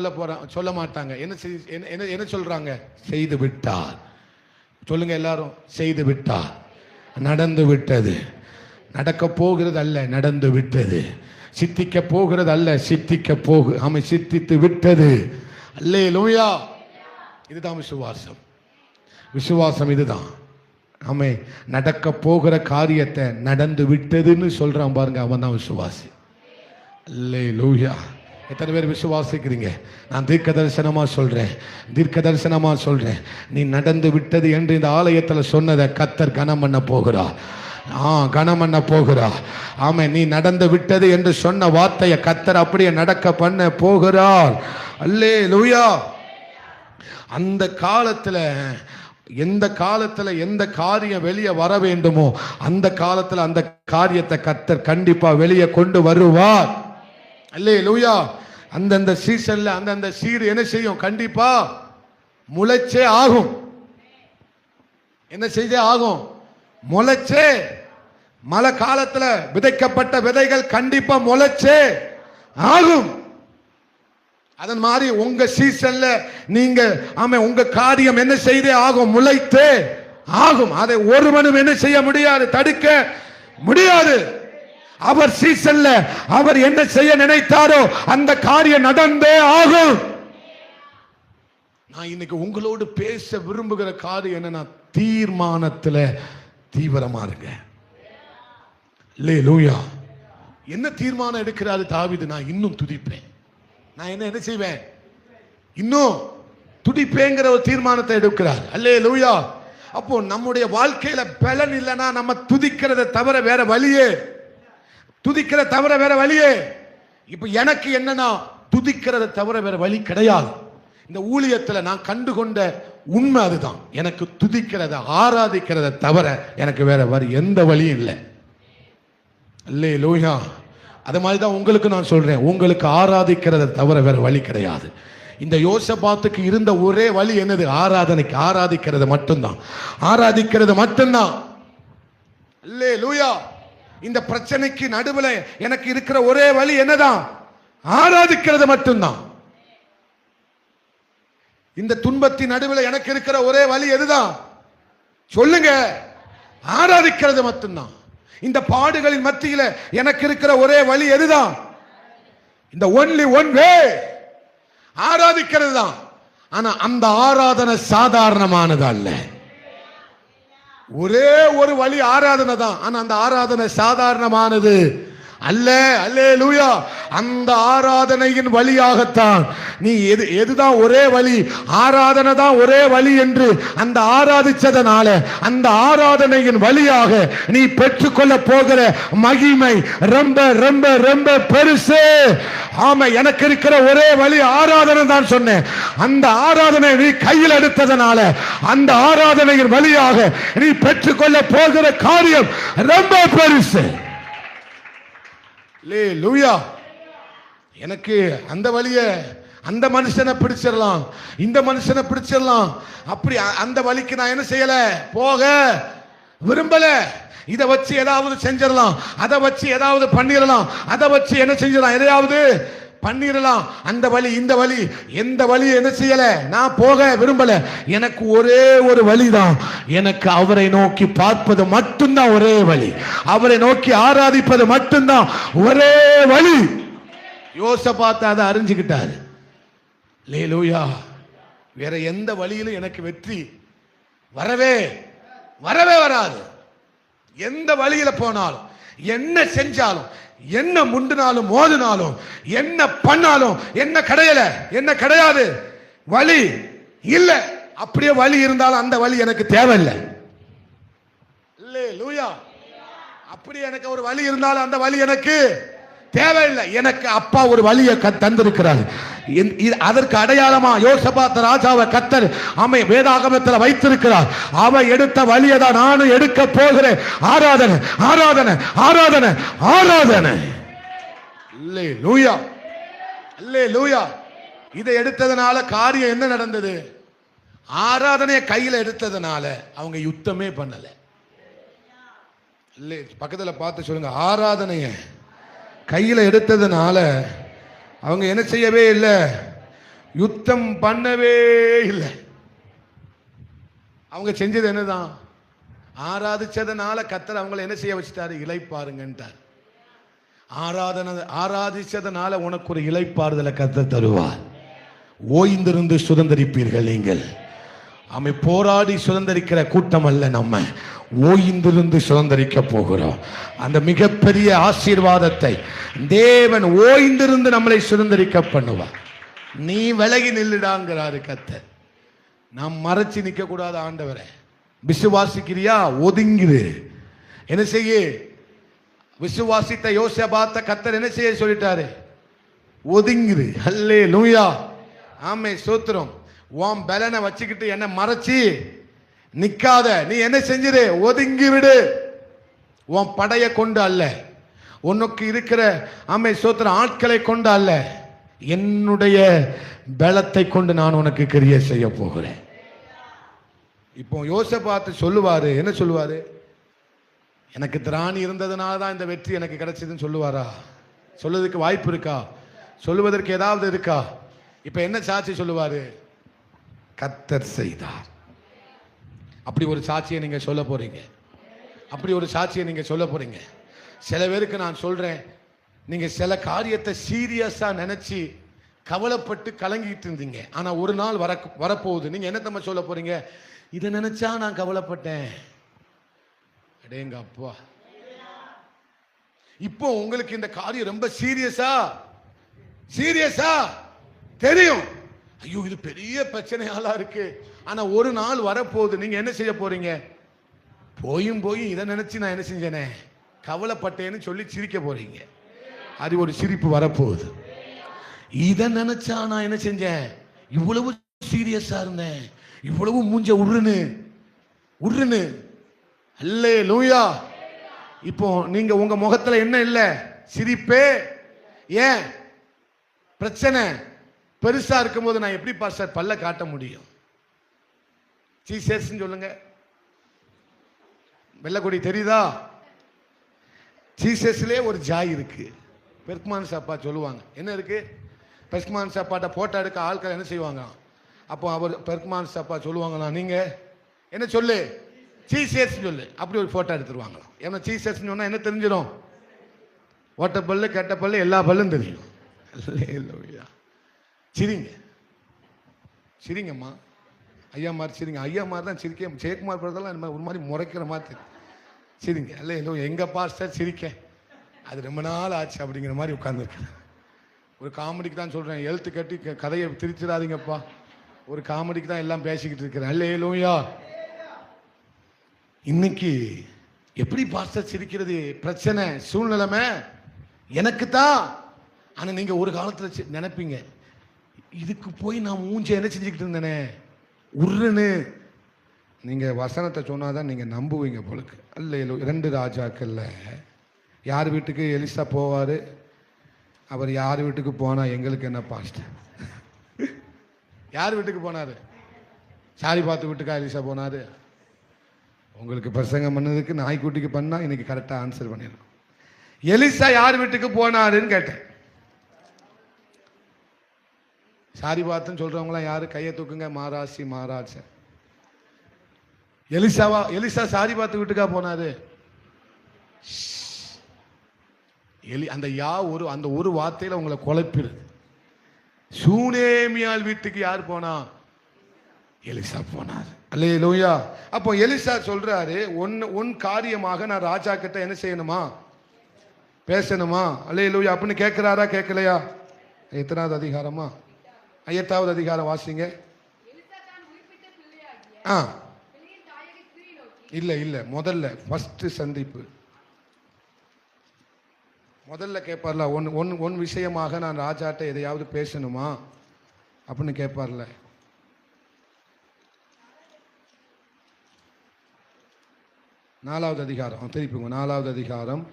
A: சொல்ல மாட்டாங்க. என்ன சொல்றாங்க? செய்து விட்டார். சொல்லுங்க எல்லாரும், செய்து விட்டார். நடந்து விட்டது. நடக்க போகிறது அல்ல, நடந்து விட்டது. சித்திக்க போகிறது அல்ல, சித்தித்து விட்டது. அல்லேலூயா. இதுதான் விசுவாசம். விசுவாசம் இதுதான். நடக்க போகிற காரியத்தை நடந்து விட்டதுன்னு சொல்றான் பாருங்க, அவன் தான் விசுவாசி. அல்லேலூயா. எத்தனை பேர் விசுவாசிக்கிறீங்க? நான் தீர்க்க தரிசனமா சொல்றேன். நீ நடந்து விட்டது என்று இந்த ஆலயத்தில் சொன்னதை கர்த்தர் கனம் பண்ண போகிறார். கனம் பண்ண போகிறார். நீ நடந்து விட்டது என்று சொன்ன வார்த்தையை கர்த்தர் அப்படியே நடக்க பண்ண போகிறார். அல்லேலூயா. அந்த காலத்துல எந்த காரியம் வெளியே வர வேண்டுமோ அந்த காலத்துல அந்த காரியத்தை கர்த்தர் கண்டிப்பா வெளியே கொண்டு வருவார். அல்லேலூயா. அந்தந்த சீசன்ல அந்தந்த சீடு என்ன செய்யும்? கண்டிப்பா முளைச்சே ஆகும். என்ன செய்தே ஆகும்? முளைச்சே. மழை காலத்துல விதைக்கப்பட்ட விதைகள் கண்டிப்பா முளைச்சே ஆகும். அதன் மாதிரி உங்க சீசன்ல நீங்க உங்க காரியம் என்ன செய்தே ஆகும்? முளைத்தே ஆகும். அதை ஒருவனும் என்ன செய்ய முடியாது? தடுக்க முடியாது. அவர் சீசன்ல அவர் என்ன செய்ய நினைத்தாரோ அந்த காரியம் நடந்தே ஆகும். நான் இன்னைக்கு உங்களோடு பேச விரும்புகிற காரியம் என்னன்னா, தீர்மானத்துல தீவிரமா இருங்க. அல்லேலூயா. என்ன தீர்மானம் எடுக்கிறாரு தாவீது? நான் இன்னும் துதிப்பேன். நான் என்ன செய்வேன்? இன்னும் துடிப்பேங்கிற ஒரு தீர்மானத்தை எடுக்கிறார். அல்லேலூயா. அப்போ நம்முடைய வாழ்க்கையில பலன் இல்லைன்னா நம்ம துதிக்கிறத தவிர வேற வழியே இப்ப எனக்கு என்னன்னா, துதிக்கிறத தவிர வேற வழி கிடையாது. இந்த ஊழியத்துல நான் கண்டுகொண்ட உண்மை அதுதான். எனக்கு துதிக்கிறத ஆராதிக்கிறத தவிர எனக்கு வேற எந்த வழியும் இல்லை. அல்லேலூயா. அது மாதிரி தான் உங்களுக்கு நான் சொல்றேன், உங்களுக்கு ஆராதிக்கிறத தவிர வேற வழி கிடையாது. இந்த யோசபாத்துக்கு இருந்த ஒரே வழி என்னது? ஆராதிக்கிறது மட்டும்தான். அல்லேலூயா. இந்த பிரச்சனைக்கு நடுவுல எனக்கு இருக்கிற ஒரே வழி என்னதான்? ஆராதிக்கிறது மட்டும்தான். இந்த துன்பத்தின் நடுவில் எனக்கு இருக்கிற ஒரே வழி எதுதான்? சொல்லுங்க. ஆராதிக்கிறது மட்டும்தான். இந்த பாடுகளின் மத்தியில எனக்கு இருக்கிற ஒரே வழி எதுதான்? இந்த ஒன்லி ஒன் வே, ஆராதிக்கிறது தான். ஆனா அந்த ஆராதனை சாதாரணமானது அல்ல. ஒரே ஒரு வழி ஆராதனை தான். ஆனா அந்த ஆராதனை சாதாரணமானது அல்ல. அல்லேலூயா. அந்த ஆராதனையின் வழியாகத்தான் நீ எதுதான் ஒரே வழி? ஆராதனை தான் ஒரே வழி என்று அந்த ஆராதிச்சதனால அந்த ஆராதனையின் வழியாக நீ பெற்றுக்கொள்ள போகிற மகிமை ரொம்ப ரொம்ப ரொம்ப பெருசு. ஆமா, எனக்கு இருக்கிற ஒரே வழி ஆராதனை தான் சொன்னேன். அந்த ஆராதனை நீ கையில் எடுத்ததனால அந்த ஆராதனையின் வழியாக நீ பெற்றுக்கொள்ள போகிற காரியம் ரொம்ப பெருசு. அல்லேலூயா. எனக்கு அந்த வழிய அந்த மனுஷனை பிடிச்சிடலாம், இந்த மனுஷனை பிடிச்சிடலாம், அப்படி அந்த வழிக்கு நான் என்ன செய்யல, போக விரும்பல. இதை வச்சு ஏதாவது செஞ்சிடலாம், அதை வச்சு ஏதாவது பண்ணிடலாம், அதை வச்சு என்ன செஞ்சிடலாம், எதையாவது பண்ணிடலாம். அந்த வழி இந்த வழி எந்த வழி என்ன செய்யல, நான் போக விரும்பல. எனக்கு ஒரே ஒரு வழிதான். எனக்கு அவரை நோக்கி பார்ப்பது மட்டும்தான் ஒரே வழி. அவரை நோக்கி ஆராதிப்பது மட்டும்தான் ஒரே வழி. யோசபாத் அதை அறிஞ்சுக்கிட்டாரு. அல்லேலூயா. வேற எந்த வழியிலும் எனக்கு வெற்றி வரவே வராது. எந்த வழியில போனாலும், என்ன செஞ்சாலும், என்ன முண்டினாலும் மோதினாலும், என்ன பண்ணாலும், என்ன கிடையாது வழி இல்ல. அப்படியே வழி இருந்தாலும் அந்த வழி எனக்கு தேவையில்லை. அல்லேலூயா. அப்படியே எனக்கு ஒரு வழி இருந்தாலும் அந்த வழி எனக்கு தேவையில்லை, எனக்கு அப்பா ஒரு வழியை தந்திருக்கிறார். அதற்கு அடையாளமா யோசபாத் ராஜாவை கர்த்தர் வேதாகமத்தில் வைத்திருக்கிறார். அவ எடுத்த வழியை தான் நானும் எடுக்க போகிறேன். ஆராதனை, ஆராதனை, ஆராதனை, ஆராதனை. அல்லேலூயா, அல்லேலூயா. இதை எடுத்ததனால காரியம் என்ன நடந்தது? ஆராதனையை கையில எடுத்ததனால அவங்க யுத்தமே பண்ணல. பக்கத்துல பார்த்து சொல்லுங்க, ஆராதனைய கையில எடுத்ததுனால அவங்க என்ன செய்யவே இல்லை? யுத்தம் பண்ணவே இல்லை. அவங்க செஞ்சது என்னதான்? ஆராதிச்சதுனால கர்த்தர் அவங்களை என்ன செய்ய வச்சுட்டாரு? இளைப்பாருங்கன்றார். ஆராதிச்சதுனால உனக்கு ஒரு இளைப்பாறுதலை கர்த்தர் தருவார். ஓய்ந்திருந்து சுதந்திரிப்பீர்கள். நீங்கள் அமை போராடி சுதந்திரிக்கிற கூட்டம் அல்ல, நம்ம ஓய்ந்திருந்து சுதந்திரிக்க போகிறோம். அந்த மிகப்பெரிய ஆசீர்வாதத்தை தேவன் ஓய்ந்திருந்து நம்மளை சுதந்திரிக்க பண்ணுவார். நீ விலகி நில்லுடாங்கிறாரு கர்த்தர். நாம் மறைச்சு நிற்க கூடாது. ஆண்டவரை விசுவாசிக்கிறியா? ஒதுங்கிரு. என்ன செய்ய? விசுவாசித்த யோசபாத்த கர்த்தர் என்ன செய்ய சொல்லிட்டாரு? ஒதுங்கிரு. அல்லேலூயா, ஆமே, ஸ்தோத்திரம். உன் பலனை வச்சுக்கிட்டு என்ன மறைச்சி நிக்காத. நீ என்ன செஞ்சிரு? ஒதுங்கி விடு. உன் படைய கொண்டு அல்ல, உனக்கு இருக்கிற ஆமே ஸ்தோத்திரம் ஆட்களை கொண்டு அல்ல, என்னுடைய பலத்தை கொண்டு நான் உனக்கு கிரியை செய்ய போகிறேன். இப்போ யோசபாத்து சொல்லுவாரு, என்ன சொல்லுவாரு? எனக்கு திராணி இருந்ததுனால தான் இந்த வெற்றி எனக்கு கிடைச்சதுன்னு சொல்லுவாரா? சொல்லுவதற்கு வாய்ப்பு இருக்கா? சொல்லுவதற்கு ஏதாவது இருக்கா? இப்ப என்ன சாட்சி சொல்லுவாரு? கர்த்தர் செய்தார். அப்படி ஒரு சாட்சியை நீங்க சொல்ல போறீங்க. அப்படி ஒரு சாட்சியை நீங்க சொல்ல போறீங்க. சில பேருக்கு நான் சொல்றேன், நீங்க சில காரியத்தை சீரியஸா நினைச்சு கவலைப்பட்டு கலங்கிட்டு இருந்தீங்க. ஆனா ஒரு நாள் வரப்போகுது. நீங்க என்ன தம்ம சொல்ல போறீங்க? இதை நினைச்சா நான் கவலைப்பட்டேன். அடேங்க அப்பா, இப்போ உங்களுக்கு இந்த காரியம் ரொம்ப சீரியஸா தெரியும். ஐயோ, இது பெரிய பிரச்சனையாலா இருக்கு. ஆனா ஒரு நாள் வரப்போகுது. நீங்க என்ன செய்ய போறீங்க? போயும் இதை நினைச்சு நான் என்ன செஞ்சேனே, கவலைப்பட்டேன்னு சொல்லி சிரிக்க போறீங்க. அது ஒரு சிரிப்பு வரப்போகுது. இதை நினைச்சா நான் என்ன செஞ்சேன்? இவ்வளவு சீரியஸா இருந்தேன், இவ்வளவு மூஞ்ச உருன்னு. அல்லேலூயா. இப்போ நீங்க உங்க முகத்துல என்ன இல்ல? சிரிப்பே. ஏன்? பிரச்சனை பெருசா இருக்கும் போது நான் எப்படி பாஸ்டர் பல்ல காட்ட முடியும்? சீசர்ஸ் சொல்லுங்க. வெள்ளக்கொடி தெரியுதா? சீசஸ்லயே ஒரு ஜாய் இருக்கு. பெர்க்மான் சாப்பா சொல்லுவாங்க. என்ன இருக்கு? பெர்க்மான் சாப்பாட்ட போட்டோ எடுக்க ஆட்கள் என்ன செய்வாங்க? அப்போ அவர் பெர்க்மான் சாப்பா சொல்லுவாங்களா, நீங்க என்ன சொல்லு? சீசர்ஸ் சொல்லு. அப்படி ஒரு போட்டோ எடுத்துருவாங்களாம். ஏன்னா சீசர்ஸ் சொன்னா என்ன தெரிஞ்சிடும்? ஓட்ட பல்லு, கெட்ட பல்லு, எல்லா பல்லும் தெரியும். சிரிங்கம்மா, ஐயா மாதிரி சிரிங்க. ஐயா மாதிரி தான் சிரிக்க. ஜெயக்குமார் பிரதெல்லாம் ஒரு மாதிரி முறைக்கிற மாதிரி சிரிங்க. அல்ல எங்க பாஸ்டர் சிரிக்க அது ரொம்ப நாள் ஆச்சு அப்படிங்கிற மாதிரி உட்கார்ந்துருக்கேன். ஒரு காமெடிக்கு தான் சொல்றேன். எழுத்து கட்டி கதையை திரிச்சிடாதீங்கப்பா. ஒரு காமெடிக்கு தான் எல்லாம் பேசிக்கிட்டு இருக்கிறேன். அல்லேலூயா. இன்னைக்கு எப்படி பாஸ்டர் சிரிக்கிறது? பிரச்சனை, சூழ்நிலைமை எனக்கு தான். ஆனா நீங்க ஒரு காலத்துல நினைப்பீங்க, இதுக்கு போய் நான் மூஞ்ச என்ன செஞ்சுக்கிட்டு இருந்தேனே, உருன்னு. நீங்க வசனத்தை சொன்னாதான் நீங்க நம்புவீங்க போலுக்கு. அல்ல 2 ராஜாக்கள்ல யார் வீட்டுக்கு எலிசா போவாரு? அவர் யார் வீட்டுக்கு போனா எங்களுக்கு என்ன பாஸ்டர்? யார் வீட்டுக்கு போனாரு? சாரிபாத்து வீட்டுக்கா எலிசா போனாரு? உங்களுக்கு பிரசங்கம் பண்ணதுக்கு நாய்க்குட்டிக்கு பண்ணா இன்னைக்கு கரெக்டா ஆன்சர் பண்ணிடணும். எலிசா யார் வீட்டுக்கு போனாருன்னு கேட்டேன். சாரிபாத்துன்னு சொல்றவங்களாம் யாரு? கையை தூக்குங்க. மகாராஜ். எலிசா சாரிபாத்து வீட்டுக்கா போனாரு? அந்த அந்த ஒரு வார்த்தையில உங்களை குழப்பிடு. சூனேமியால் வீட்டுக்கு யார் போனா? எலிசா போனார். அல்லேலூயா. அப்போ எலிசா சொல்றாரு, உன் காரியமாக நான் ராஜா கிட்ட என்ன செய்யணுமா? பேசணுமா? அல்லேலூயா அப்படின்னு கேட்கிறாரா? கேட்கலையா? எத்தனாவது அதிகாரமா? 8வது அதிகாரம் வாசிங்க. இல்ல முதல்ல ஃபர்ஸ்ட் சந்திப்பு. முதல்ல கேட்பார்ல, ஒன் விஷயமாக நான் ராஜாட்ட எதையாவது பேசணுமா அப்படின்னு கேட்பார்ல. நாலாவது அதிகாரம் திருப்பிங்க, 4வது அதிகாரம்.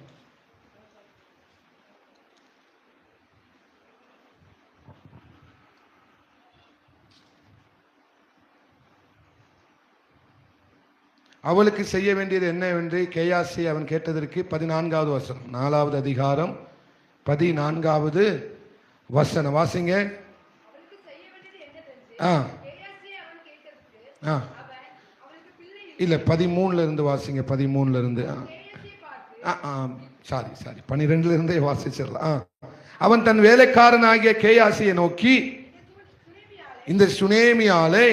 A: அவளுக்கு செய்ய வேண்டியது என்னவென்று கேயாசி அவன் கேட்டதற்கு 14வது வசனம். 4வது அதிகாரம் 14வது வசனம் வாசிங்க. இல்ல 13ல இருந்து வாசிங்க. 13ல இருந்து சாரி 12ல இருந்தே வாசிச்சிடலாம். அவன் தன் வேலைக்காரனாகிய கேயாசியை நோக்கி, இந்த சுனேமியாலை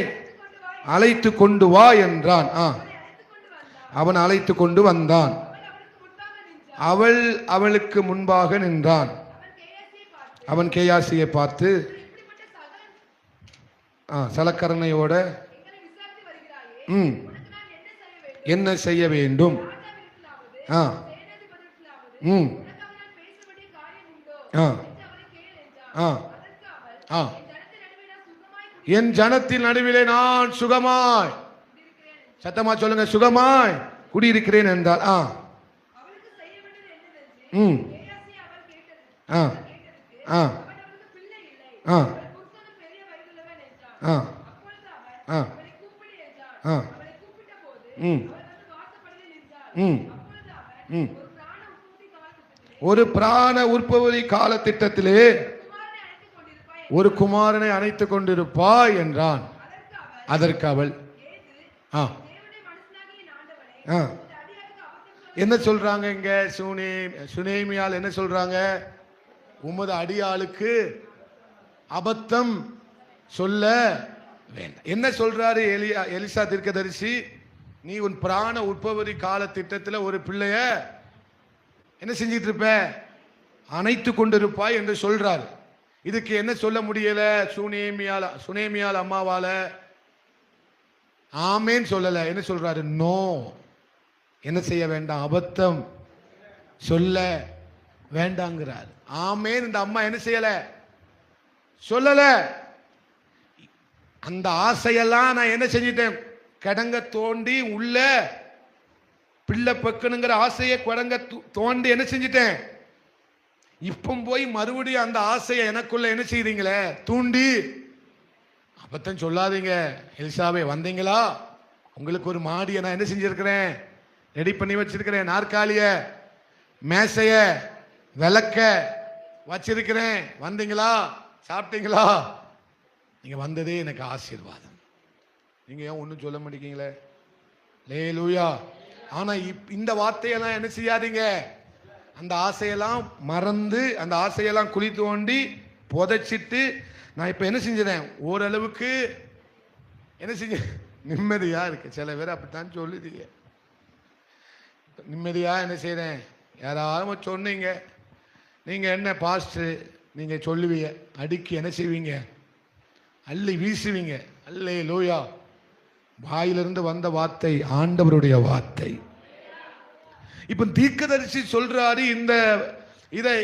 A: அழைத்து கொண்டு வா என்றான். அவன் அழைத்து கொண்டு வந்தான். அவள் அவளுக்கு முன்பாக நின்றான். அவன் கேயாசியை பார்த்து, சலக்கரணையோட என்ன செய்ய வேண்டும்? என் ஜனத்தின் நடுவிலே நான் சுகமாய், சத்தமா சொல்லுங்க, சுகமாய் குடியிருக்கிறேன் என்றால். ஒரு பிராண உற்பத்தி கால திட்டத்திலே ஒரு குமாரனை அணைத்துக் கொண்டிருப்பாய் என்றான். அதற்கு அவள் என்ன சொல்றாங்க இங்க? சுனேமியால் என்ன சொல்றாங்க? உமது அடியாளுக்கு அபத்தம் சொல்ல வேண்டாம். என்ன சொல்றாரு எலிசா தீர்க்கதரிசி? நீ உன் பிராண உற்பத்தி கால திட்டத்துல ஒரு பிள்ளைய என்ன செஞ்சிட்டு இருப்ப? அணைத்து கொண்டிருப்பாய் என்று சொல்றாரு. இதுக்கு என்ன சொல்ல முடியல? சுனேமியால் அம்மாவால ஆமேன் சொல்லல. என்ன சொல்றாரு? நோ, என்ன செய்ய வேண்டாம், அபத்தம் சொல்ல வேண்டாங்கிறார். ஆமேன் இந்த அம்மா என்ன செய்யல, சொல்லல. அந்த ஆசையெல்லாம் நான் என்ன செஞ்சிட்டேன்? கடங்க தோண்டி உள்ள பிள்ளை பெக்கணுங்கிற ஆசையை கடங்க தோண்டி என்ன செஞ்சிட்டேன்? இப்ப போய் மறுபடியும் அந்த ஆசையை எனக்குள்ள என்ன செய்றீங்களே? தூண்டி. அபத்தம் சொல்லாதீங்க. எலிசாவே வந்தீங்களா? உங்களுக்கு ஒரு மாடியை நான் என்ன செஞ்சிருக்கிறேன்? ரெடி பண்ணி வச்சிருக்கிறேன். நாற்காலிய, மேசைய, விளக்க வச்சிருக்கிறேன். வந்தீங்களா? சாப்பிட்டீங்களா? நீங்க வந்ததே எனக்கு ஆசீர்வாதம். நீங்க ஏன் ஒன்றும் சொல்ல மாட்டேங்கீங்களே? லேலூயா. ஆனா இந்த வார்த்தையெல்லாம் என்ன செய்யாதீங்க. அந்த ஆசையெல்லாம் மறந்து, அந்த ஆசையெல்லாம் குழி தோண்டி புதைச்சிட்டு, நான் இப்ப என்ன செஞ்சேன்? ஓரளவுக்கு என்ன செஞ்ச, நிம்மதியா இருக்கு. சில பேர் அப்படித்தான் சொல்லுதீங்க. நிம்மதியா என்ன செய்யறேன்? யாராவது சொன்னீங்க, நீங்க என்ன பாஸ்டர், நீங்க சொல்லுவீங்க, அடிக்கி என்ன செய்வீங்க? அள்ளி வீசுவீங்க. அல்லே லூயா. வாயிலிருந்து வந்த வார்த்தை ஆண்டவருடைய வார்த்தை. இப்ப தீர்க்கதரிசி சொல்றாரு, இந்த இதை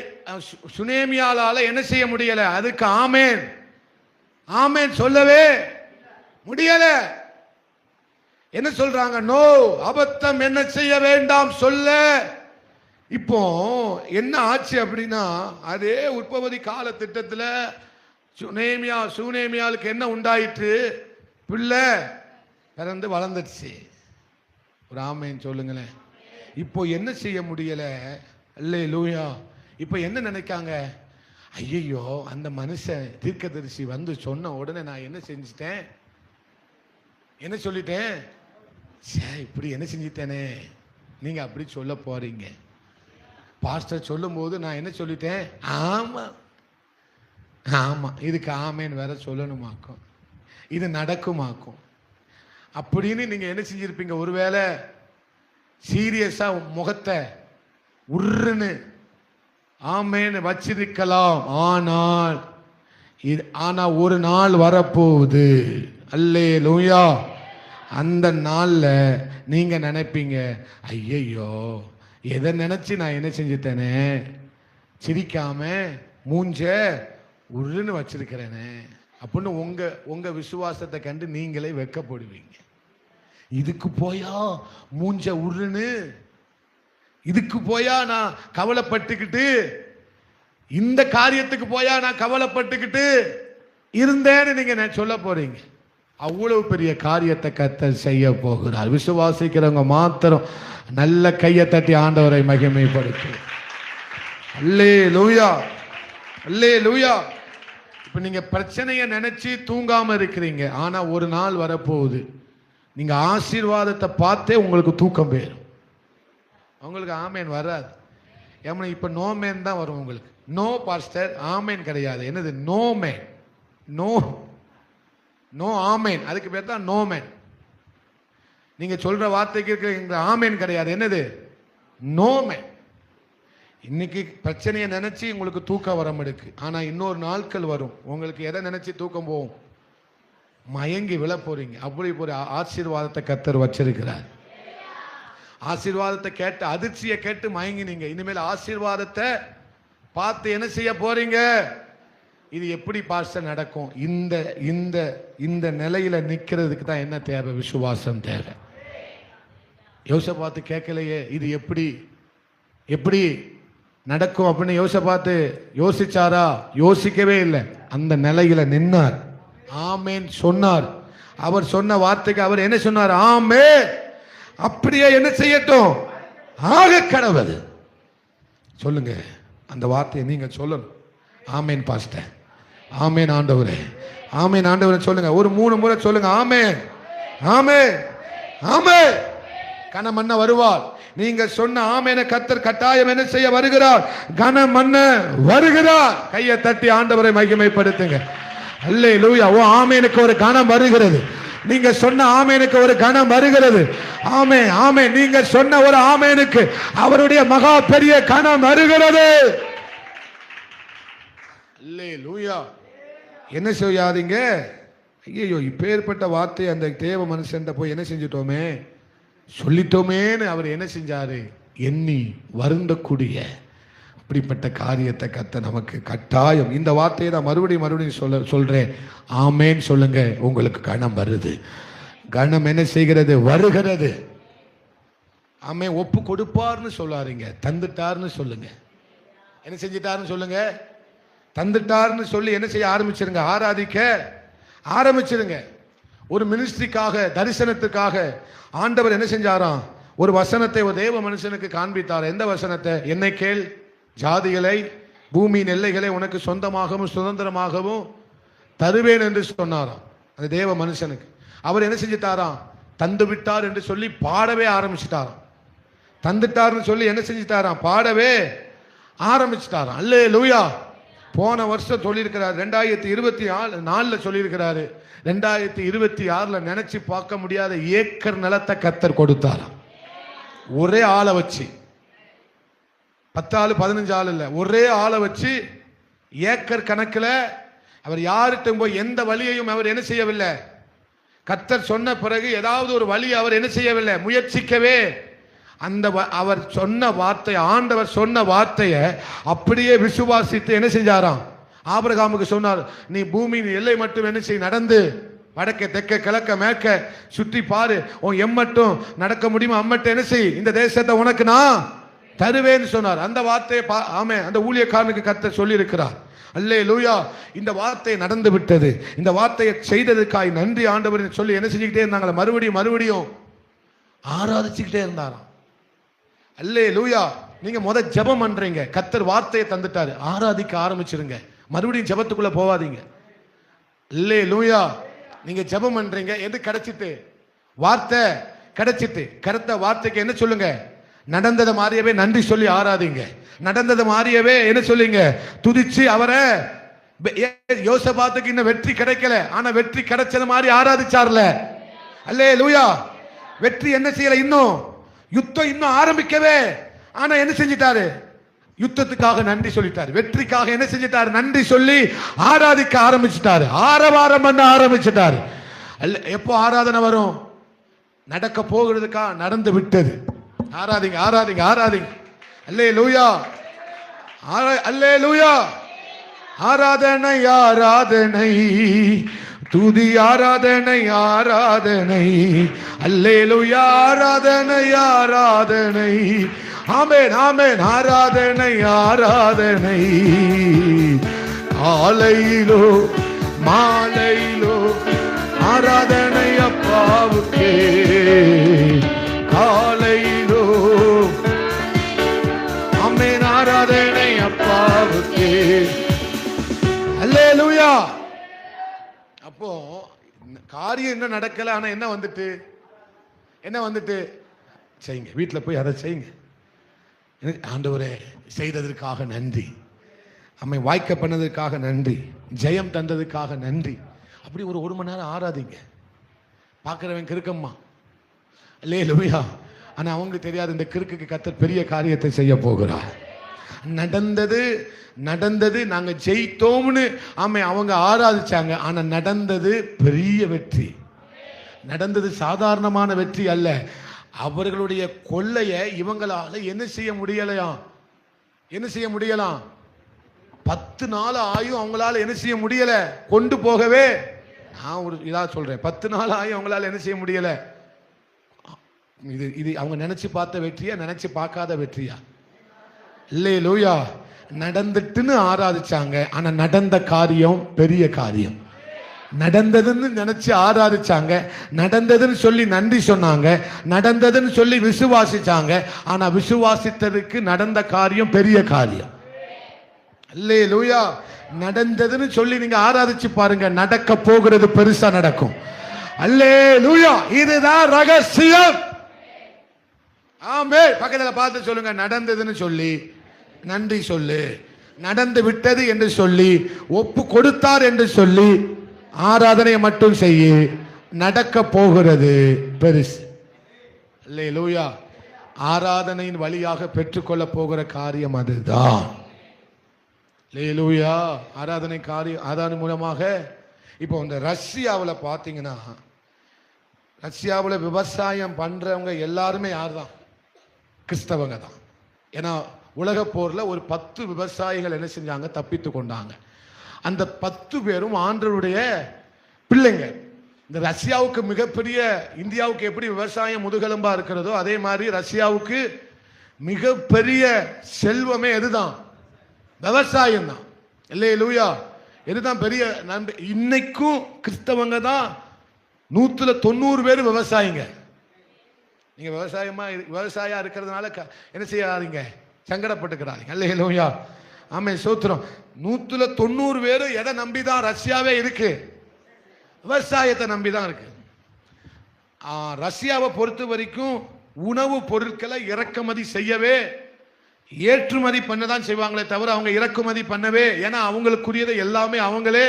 A: சுனேமியாலால என்ன செய்ய முடியல. அதுக்கு ஆமேன் ஆமேன் சொல்லவே முடியல. என்ன சொல்றாங்க? நோ, அபத்தம் என்ன செய்ய வேண்டாம் சொல்ல. இப்போ என்ன ஆச்சு அப்படின்னா, அதே உற்பத்தி கால திட்டத்துல சுனேமியாளுக்கு என்ன உண்டாயிற்று? பிள்ளை பிறந்து வளர்ந்துடுச்சு. ஒரு ஆமேன் சொல்லுங்களேன். இப்போ என்ன செய்ய முடியல. அல்லே லூயா. இப்போ என்ன நினைக்காங்க? ஐயோ, அந்த மனுஷன் தீர்க்கதரிசி வந்து சொன்ன உடனே நான் என்ன செஞ்சிட்டேன்? என்ன சொல்லிட்டேன்? இப்படி என்ன செஞ்சிட்டேனே. நீங்க அப்படி சொல்ல போறீங்க. பாஸ்டர் சொல்லும் போது நான் என்ன சொல்லிட்டேன்? ஆமா ஆமா, இதுக்கு ஆமேன் வேற சொல்லணுமாக்கும், இது நடக்குமாக்கும் அப்படின்னு நீங்க என்ன செஞ்சிருப்பீங்க? ஒருவேளை சீரியஸா முகத்தை உருன்னு ஆமேன்னு வச்சிருக்கலாம். ஆனா ஒரு நாள் வரப்போகுது. அல்லே லூயா. அந்த நாள்ல நீங்க நினைப்பீங்க, ஐயையோ, எதை நினைச்சு நான் என்ன செஞ்சுட்டேனே, சிரிக்காம மூஞ்ச உருன்னு வச்சிருக்கிறேனே அப்படின்னு உங்க விசுவாசத்தை கண்டு நீங்களே வெட்கப்படுவீங்க. இதுக்கு போயா மூஞ்ச உருன்னு, இதுக்கு போயா நான் கவலைப்பட்டுக்கிட்டு, இந்த காரியத்துக்கு போயா நான் கவலைப்பட்டுக்கிட்டு இருந்தேன்னு நீங்க சொல்ல போறீங்க. அவ்வளவு பெரிய காரியத்தை கர்த்தர் செய்ய போகிறார். விசுவாசிக்கிறவங்க மாத்திரம் நல்ல கையை தட்டி ஆண்டவரை மகிமைப்படுத்து. அல்லேலூயா, அல்லேலூயா. இப்ப நீங்க பிரச்சனையை நினைச்சு தூங்காம இருக்கிறீங்க. ஆனா ஒரு நாள் வரப்போகுது, நீங்க ஆசீர்வாதத்தை பார்த்தே உங்களுக்கு தூக்கம் போயிடும். உங்களுக்கு ஆமேன் வராது. ஏன்னா இப்ப நோ மேன் தான் வரும் உங்களுக்கு. நோ பாஸ்டர் ஆமேன் கிடையாது. என்னது நோ மேன்? நோ நோ ஆமேன். அதுக்கு பேர் தான் நோ மேன். நீங்க சொல்ற வார்த்தைக்கு இருக்கிற ஆமேன் கிடையாது. என்னது நோ மேன். இன்னைக்கு பிரச்சனையை நினைச்சு உங்களுக்கு தூக்கம் வர மாட்டுக்கு. ஆனா இன்னொரு நாட்கள் வரும், உங்களுக்கு எதை நினைச்சு தூக்கம் போகும்? மயங்கி விழ போறீங்க. அப்படி ஒரு ஆசீர்வாதத்தை கர்த்தர் வச்சிருக்கிறார். ஆசீர்வாதத்தை கேட்டு அதிர்ச்சியை கேட்டு மயங்கினீங்க. இனிமேல் ஆசீர்வாதத்தை பார்த்து என்ன செய்ய போறீங்க? இது எப்படி பாஸ்டர் நடக்கும்? இந்த இந்த இந்த நிலையில நிக்கிறதுக்கு தான் என்ன தேவை? விசுவாசம் தேவை. யோசபாத்து கேட்கலையே இது எப்படி எப்படி நடக்கும் அப்படின்னு யோசபாத்து யோசிச்சாரா? யோசிக்கவே இல்லை. அந்த நிலையில நின்னார். ஆமேன் சொன்னார். அவர் சொன்ன வார்த்தைக்கு அவர் என்ன சொன்னார்? ஆமே, அப்படியே என்ன செய்யட்டும், ஆக கடவுது. சொல்லுங்க அந்த வார்த்தையை நீங்க சொல்லணும். ஆமேன் பாஸ்டர், ஆமேன் ஆண்டவரே, ஆமேன் ஆண்டவரே சொல்லுங்க. ஒரு 3 முறை சொல்லுங்க. ஆமேன், ஆமேன், ஆமேன். கனமன்ன வருவார். நீங்க சொன்ன ஆமேன கர்த்தர் கட்டாயம் என்ன செய்ய வருகிறார்? கனமன்ன வருகிறார். கையை தட்டி ஆண்டவரை மகிமைப்படுத்துங்க. அல்லேலூயா. ஓ ஆமேனுக்கு ஒரு கனம் வருகிறது. நீங்க சொன்ன ஆமேனுக்கு ஒரு கனம் வருகிறது. ஆமே, ஆமே. நீங்க சொன்ன ஒரு ஆமேனுக்கு அவருடைய மகா பெரிய கனம் வருகிறது. அல்லேலூயா. என்ன செய்யாதீங்க. ஐயோ இப்பேற்பட்ட வார்த்தை அந்த தேவ மனுஷன் போய் என்ன செஞ்சிட்டோமே, சொல்லிட்டோமேன்னு அவர் என்ன செஞ்சாரு? எண்ணி வருந்தக்கூடிய அப்படிப்பட்ட காரியத்தை கர்த்தர் நமக்கு கட்டாயம். இந்த வார்த்தையை தான் மறுபடியும் சொல்றேன். ஆமேன் சொல்லுங்க. உங்களுக்கு கனம் வருது. கனம் என்ன செய்கிறது? வருகிறது. ஆமே. ஒப்பு கொடுப்பார்னு சொல்லாதீங்க, தந்துட்டார்னு சொல்லுங்க. என்ன செஞ்சிட்டாருன்னு சொல்லுங்க. தந்துட்டார்னு சொல்லி என்ன செய்ய ஆரம்பிச்சிருங்க? ஆராதிக்க ஆரம்பிச்சிருங்க. ஒரு மினிஸ்ட்ரிக்காக, தரிசனத்துக்காக ஆண்டவர் என்ன செஞ்சாராம்? ஒரு வசனத்தை ஒரு தேவ மனுஷனுக்கு காண்பித்தார். எந்த வசனத்தை? என்னை கேள், ஜாதிகளை பூமியின் எல்லைகளை உனக்கு சொந்தமாகவும் சுதந்திரமாகவும் தருவேன் என்று சொன்னாராம் அந்த தேவ மனுஷனுக்கு. அவர் என்ன செஞ்சிட்டாராம்? தந்து விட்டார் என்று சொல்லி பாடவே ஆரம்பிச்சிட்டாராம். தந்துட்டார்னு சொல்லி என்ன செஞ்சிட்டாராம்? பாடவே ஆரம்பிச்சிட்டாராம். அல்லேலூயா. போன வருஷம் சொல்லியிருக்கிறார், 2024 சொல்லியிருக்கிறாரு. 2026 நினைச்சு பார்க்க முடியாத ஏக்கர் நிலத்தை கர்த்தர் கொடுத்தாராம். ஒரே ஆளை வச்சு, 10 ஆள் 15 ஆள் இல்ல, ஒரே ஆளை வச்சு ஏக்கர் கணக்கில். அவர் யார்கிட்டும் போய் எந்த வழியையும் அவர் என்ன செய்யவில்லை. கர்த்தர் சொன்ன பிறகு ஏதாவது ஒரு வழி அவர் என்ன செய்யவில்லை, முயற்சிக்கவே. அந்த அவர் சொன்ன வார்த்தை, ஆண்டவர் சொன்ன வார்த்தையை அப்படியே விசுவாசித்து என்ன செஞ்சாராம்? ஆபிரகாமுக்கு சொன்னார், நீ பூமியின் எல்லை மட்டும் என்ன செய், நடந்து வடக்க தெற்க கிழக்க மேற்க சுற்றி பாரு, உன் எம்மட்டும் நடக்க முடியுமா அம்மட்டும் என்ன செய், இந்த தேசத்தை உனக்கு நான் தருவேன்னு சொன்னார். அந்த வார்த்தையை ஆமே அந்த ஊழியக்காரனுக்கு கர்த்தர் சொல்லி இருக்கிறார். அல்லேலூயா. இந்த வார்த்தை நடந்து விட்டது. இந்த வார்த்தையை செய்ததுக்காய் நன்றி ஆண்டவர் சொல்லி என்ன செஞ்சுக்கிட்டே இருந்தாங்களா? மறுபடியும் ஆராதிச்சுக்கிட்டே இருந்தாராம். அல்லேலூயா. நீங்க ஜெபம் பண்றீங்க, கர்த்தர் வார்த்தையை தந்துட்டாரு, ஆராதிக்க ஆரம்பிச்சிருங்க. மறுபடியும் ஜெபத்துக்குள்ள போவாதீங்க. அல்லேலூயா. நீங்க ஜெபம் பண்றீங்க, எது கிடைச்சிட்டு? வார்த்தை கிடைச்சிட்டு. கருத்த வார்த்தைக்கு என்ன சொல்லுங்க? நடந்தது மாறியவே நன்றி சொல்லி ஆராதிங்க. நடந்தது மாறியவே என்ன சொல்லுங்க? துதிச்சு அவரை. யோசபாத்துக்கு இன்னும் வெற்றி கிடைக்கல, ஆனா வெற்றி கிடைச்சது மாதிரி ஆராதிச்சார்ல. அல்லேலூயா. வெற்றி என்ன செய்யல, இன்னும் யுத்தம் இன்னும் ஆரம்பிக்கவே, ஆனா என்ன செஞ்சிட்டாரு? யுத்தத்துக்காக நன்றி சொல்லிட்டாரு. வெற்றிக்காக என்ன செஞ்சிட்டாரு? நன்றி சொல்லி ஆராதிக்க ஆரம்பிச்சிட்டாரு. ஆரவாரம் பண்ண ஆரம்பிச்சிட்டாரு. எப்போ ஆராதனை வரும்? நடக்க போகிறதுக்கா? நடந்து விட்டது. ஆராதிங்க, ஆராதிங்க, ஆராதிங்க. அல்லேலூயா. அல்லேலூயா. ஆராதனை ஆராதனை, துதி ஆராதனை ஆராதனை, அல்லேலூயா. ஆராதனை ஆராதனை, ஆமென் ஆமென். ஆராதனை ஆராதனை, காலையிலோ மாலையிலோ ஆராதனை அப்பாவுக்கே. காலையிலோ ஆமென், ஆராதனை அப்பாவுக்கே. அல்லேலூயா. அப்போ காரியம் என்ன நடக்கல, ஆனா என்ன வந்துட்டு செய்யுங்க. வீட்டில் போய் அதை செய்யுங்க. ஆண்டவரே செய்ததற்காக நன்றி, அம்மை வாய்க்க பண்ணதற்காக நன்றி, ஜெயம் தந்ததுக்காக நன்றி. அப்படி ஒரு மணி நேரம் ஆராதிங்க. பார்க்கிறவன் கிறுக்கம்மா, அல்லேலூயா. ஆனா அவங்களுக்கு தெரியாது இந்த கிறுக்குக்கு கர்த்தர் பெரிய காரியத்தை செய்ய போகிறார். நடந்தது நாங்க ஜெயித்தோம்னு ஆமை அவங்க ஆராதிச்சாங்க. ஆனா நடந்தது பெரிய வெற்றி. நடந்தது சாதாரணமான வெற்றி அல்ல. அவர்களுடைய கொள்ளைய இவங்களால என்ன செய்ய முடியலாம்? 10 நாள் ஆயும் அவங்களால என்ன செய்ய முடியல, கொண்டு போகவே. நான் ஒரு இதா சொல்றேன், 10 நாள் ஆயும் அவங்களால என்ன செய்ய முடியல. இது அவங்க நினைச்சு பார்த்த வெற்றியா, நினைச்சு பார்க்காத வெற்றியா? அல்லேலூயா. நடந்துட்டுன்னு ஆராதிச்சாங்க, ஆனா நடந்த காரியம் பெரிய காரியம். நடந்ததுன்னு நினைச்சு ஆராதிச்சாங்க, நடந்ததுன்னு சொல்லி நன்றி சொன்னாங்க, நடந்ததுன்னு சொல்லி விசுவாசிச்சாங்க. ஆனா விசுவாசித்ததுக்கு நடந்த காரியம் பெரிய காரியம். அல்லேலூயா. நடந்ததுன்னு சொல்லி நீங்க ஆராதிச்சு பாருங்க, நடக்க போகிறது பெருசா நடக்கும். அல்லேலூயா. இதுதான் ரகசியம். ஆமே. பக்கத்துல பார்த்து சொல்லுங்க, நடந்ததுன்னு சொல்லி நன்றி சொல்லு, நடந்து விட்டது என்று சொல்லி, ஒப்பு கொடுத்தார் என்று சொல்லி ஆராதனை மட்டும் செய்ய. நடக்க போகிறது பெருசு. அல்லேலூயா. ஆராதனையின் வழியாக பெற்றுக்கொள்ள போகிற காரியம் அதுதான். அல்லேலூயா. ஆராதனை மூலமாக இப்போ இந்த ரஷ்யாவில் பார்த்தீங்கன்னா, ரஷ்யாவில் விவசாயம் பண்றவங்க எல்லாருமே யார் தான்? கிறிஸ்தவங்க தான். ஏன்னா உலக போர்ல ஒரு 10 விவசாயிகள் என்ன செஞ்சாங்க, தப்பித்து கொண்டாங்க. அந்த 10 பேரும் ஆண்டவருடைய பிள்ளைங்க. இந்த ரஷ்யாவுக்கு மிகப்பெரிய, இந்தியாவுக்கு எப்படி விவசாயம் முதுகெலும்பா இருக்கிறதோ அதே மாதிரி ரஷ்யாவுக்கு மிகப்பெரிய செல்வமே எதுதான்? விவசாயம் தான். அல்லேலூயா. இதுதான் பெரிய நன்மை. இன்னைக்கும் கிறிஸ்தவங்க தான் 190 பேர் விவசாயிங்க. நீங்க விவசாயா இருக்கிறதுனால என்ன செய்யாதீங்க, சங்கடப்பட்டுக்கிறாங்க. அல்லேலூயா. ஆமே, சோத்திரம். 190 பேர் எதை நம்பிதான் ரஷ்யாவே இருக்கு? விவசாயத்தை நம்பிதான் இருக்கு. ரஷ்யாவை பொறுத்த வரைக்கும் உணவு பொருட்களை இறக்குமதி செய்யவே, ஏற்றுமதி பண்ணதான் செய்வாங்களே தவிர அவங்க இறக்குமதி பண்ணவே. ஏன்னா அவங்களுக்குரியதை எல்லாமே அவங்களே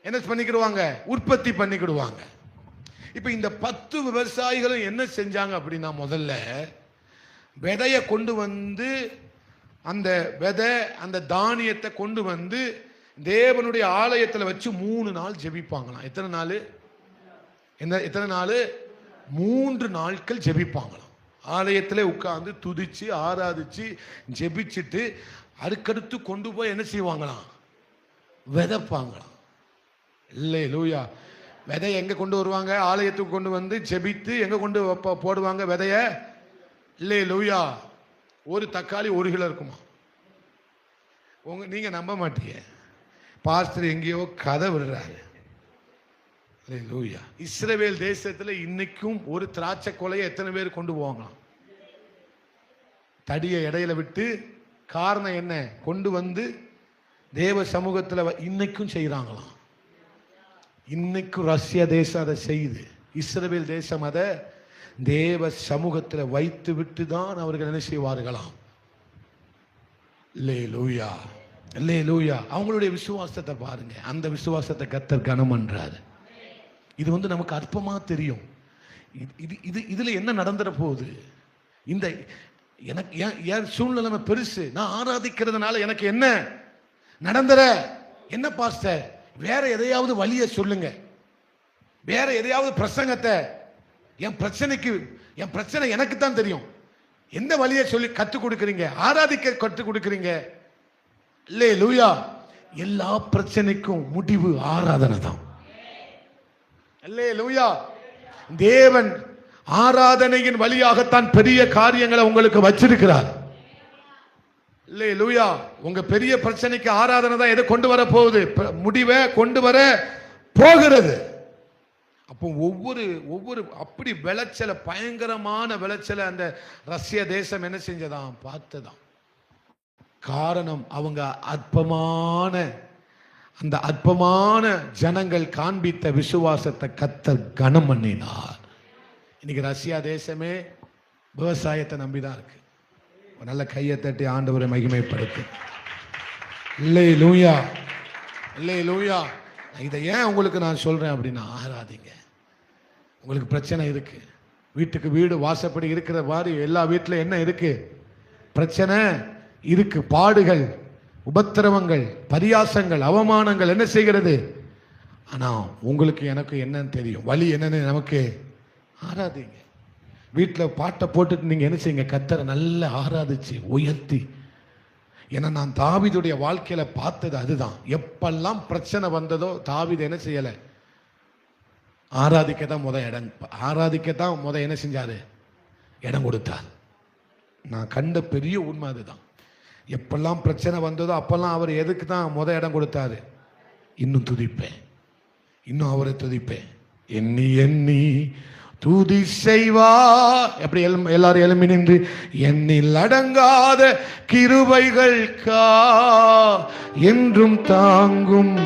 A: என்ன பண்ணிக்கிடுவாங்க, உற்பத்தி பண்ணிக்கிடுவாங்க. இப்ப இந்த 10 விவசாயிகளும் என்ன செஞ்சாங்க அப்படின்னா, முதல்ல விதைய கொண்டு வந்து, அந்த விதை அந்த தானியத்தை கொண்டு வந்து தேவனுடைய ஆலயத்தில் வச்சு 3 நாள் ஜெபிப்பாங்களாம். எத்தனை நாள்? 3 நாட்கள் ஜெபிப்பாங்களாம். ஆலயத்தில் உட்கார்ந்து துதிச்சு ஆராதிச்சு ஜெபிச்சுட்டு அதுக்கடுத்து கொண்டு போய் என்ன செய்வாங்களாம், விதைப்பாங்களாம். அல்லேலூயா. விதையை எங்க கொண்டு வருவாங்க? ஆலயத்துக்கு கொண்டு வந்து ஜெபித்து எங்க கொண்டு போடுவாங்க விதைய? அல்லேலூயா. ஒரு தக்காளி 1 கிலோ இருக்குமா? நீங்க நம்ப மாட்டீங்க, பாஸ்டர் எங்கேயோ கதை விடுறாரு. அல்லேலூயா. இஸ்ரவேல் தேசத்துல இன்னைக்கும் ஒரு திராட்சை கொலையை எத்தனை பேர் கொண்டு போவாங்களாம்? தடியை இடையில விட்டு. காரணம் என்ன? கொண்டு வந்து தேவ சமூகத்துல இன்னைக்கும் செய்யறாங்களாம். இன்னைக்கும் ரஷ்ய தேசம் அதை செய்யுது. இஸ்ரவேல் தேசம் அதை தேவ சமூகத்தில் வைத்து விட்டு தான் அவர்கள் என்ன செய்வார்களாம். அல்லேலூயா. அல்லேலூயா. அவங்களுடைய விசுவாசத்தை பாருங்க. அந்த விசுவாசத்தை கர்த்தர் கனம் பண்றாரு. இது நமக்கு அற்பமா தெரியும். இதுல என்ன நடந்துட போகுது? இந்த எனக்கு ஏன் சூழ்நிலைமை பெருசு. நான் ஆராதிக்கிறதுனால எனக்கு என்ன நடந்துற? என்ன பாஸ்டர், வேற எதையாவது வழிய சொல்லுங்க, வேற எதையாவது பிரசங்கத்தை. என் பிரச்சனை எனக்கு தான் தெரியும். எந்த வழியை சொல்லி கற்றுக் கொடுக்குறீங்க? ஆராதிக்க கற்றுக் கொடுக்குறீங்க. அல்லேலூயா. எல்லா பிரச்சனைக்கும் முடிவு ஆராதனை தான். அல்லேலூயா. தேவன் ஆராதனையின் வழியாகத்தான் பெரிய காரியங்களை உங்களுக்கு வச்சிருக்கிறார். அல்லேலூயா. உங்க பெரிய பிரச்சனைக்கு ஆராதனை தான் எதை கொண்டு வர போகுது, முடிவை கொண்டு வர போகிறது. அப்போ ஒவ்வொரு அப்படி விளைச்சல, பயங்கரமான விளைச்சல அந்த ரஷ்ய தேசம் என்ன செஞ்சதாம், பார்த்ததாம். காரணம் அவங்க அந்த அற்பமான ஜனங்கள் காண்பித்த விசுவாசத்தை கர்த்தர் கனம் பண்ணினார். இன்னைக்கு ரஷ்யா தேசமே விவசாயத்தை நம்பிதான் இருக்கு. நல்ல கையை தட்டி ஆண்டவரை மகிமைப்படுத்து. அல்லேலூயா, அல்லேலூயா. இதை ஏன் உங்களுக்கு நான் சொல்றேன் அப்படின்னா, ஆராதிங்க. உங்களுக்கு பிரச்சனை இருக்கு, வீட்டுக்கு வீடு வாசப்படி இருக்கிற மாதிரி எல்லா வீட்டிலும் என்ன இருக்கு, பிரச்சனை இருக்கு, பாடுகள், உபத்திரவங்கள், பரியாசங்கள், அவமானங்கள் என்ன செய்கிறது. ஆனா உங்களுக்கு எனக்கு என்னன்னு தெரியும், வழி என்னன்னு நமக்கு. ஆராதிங்க. வீட்டில் பாட்டை போட்டுட்டு நீங்க என்ன செய்யுங்க, கர்த்தரை நல்லா ஆராதிச்சு உயர்த்தி. ஏன்னா நான் தாவீதுடைய வாழ்க்கையில பார்த்தது அதுதான். எப்பெல்லாம் பிரச்சனை வந்ததோ தாவீது என்ன செய்யல, ஆராதிக்கத்தான் என்ன செஞ்சாரு, இடம் கொடுத்தார். நான் கண்ட பெரிய உண்மை அதுதான். எப்பெல்லாம் பிரச்சனை வந்ததோ அப்பெல்லாம் அவர் எதுக்கு தான் இடம் கொடுத்தாரு, இன்னும் துதிப்பேன், இன்னும் அவரை துதிப்பேன், எண்ணி எண்ணி துதி செய்வா. எப்படி எல்லாரும் எழும்பி நின்று, எண்ணில் அடங்காத கிருபைகள் என்றும் தாங்கும்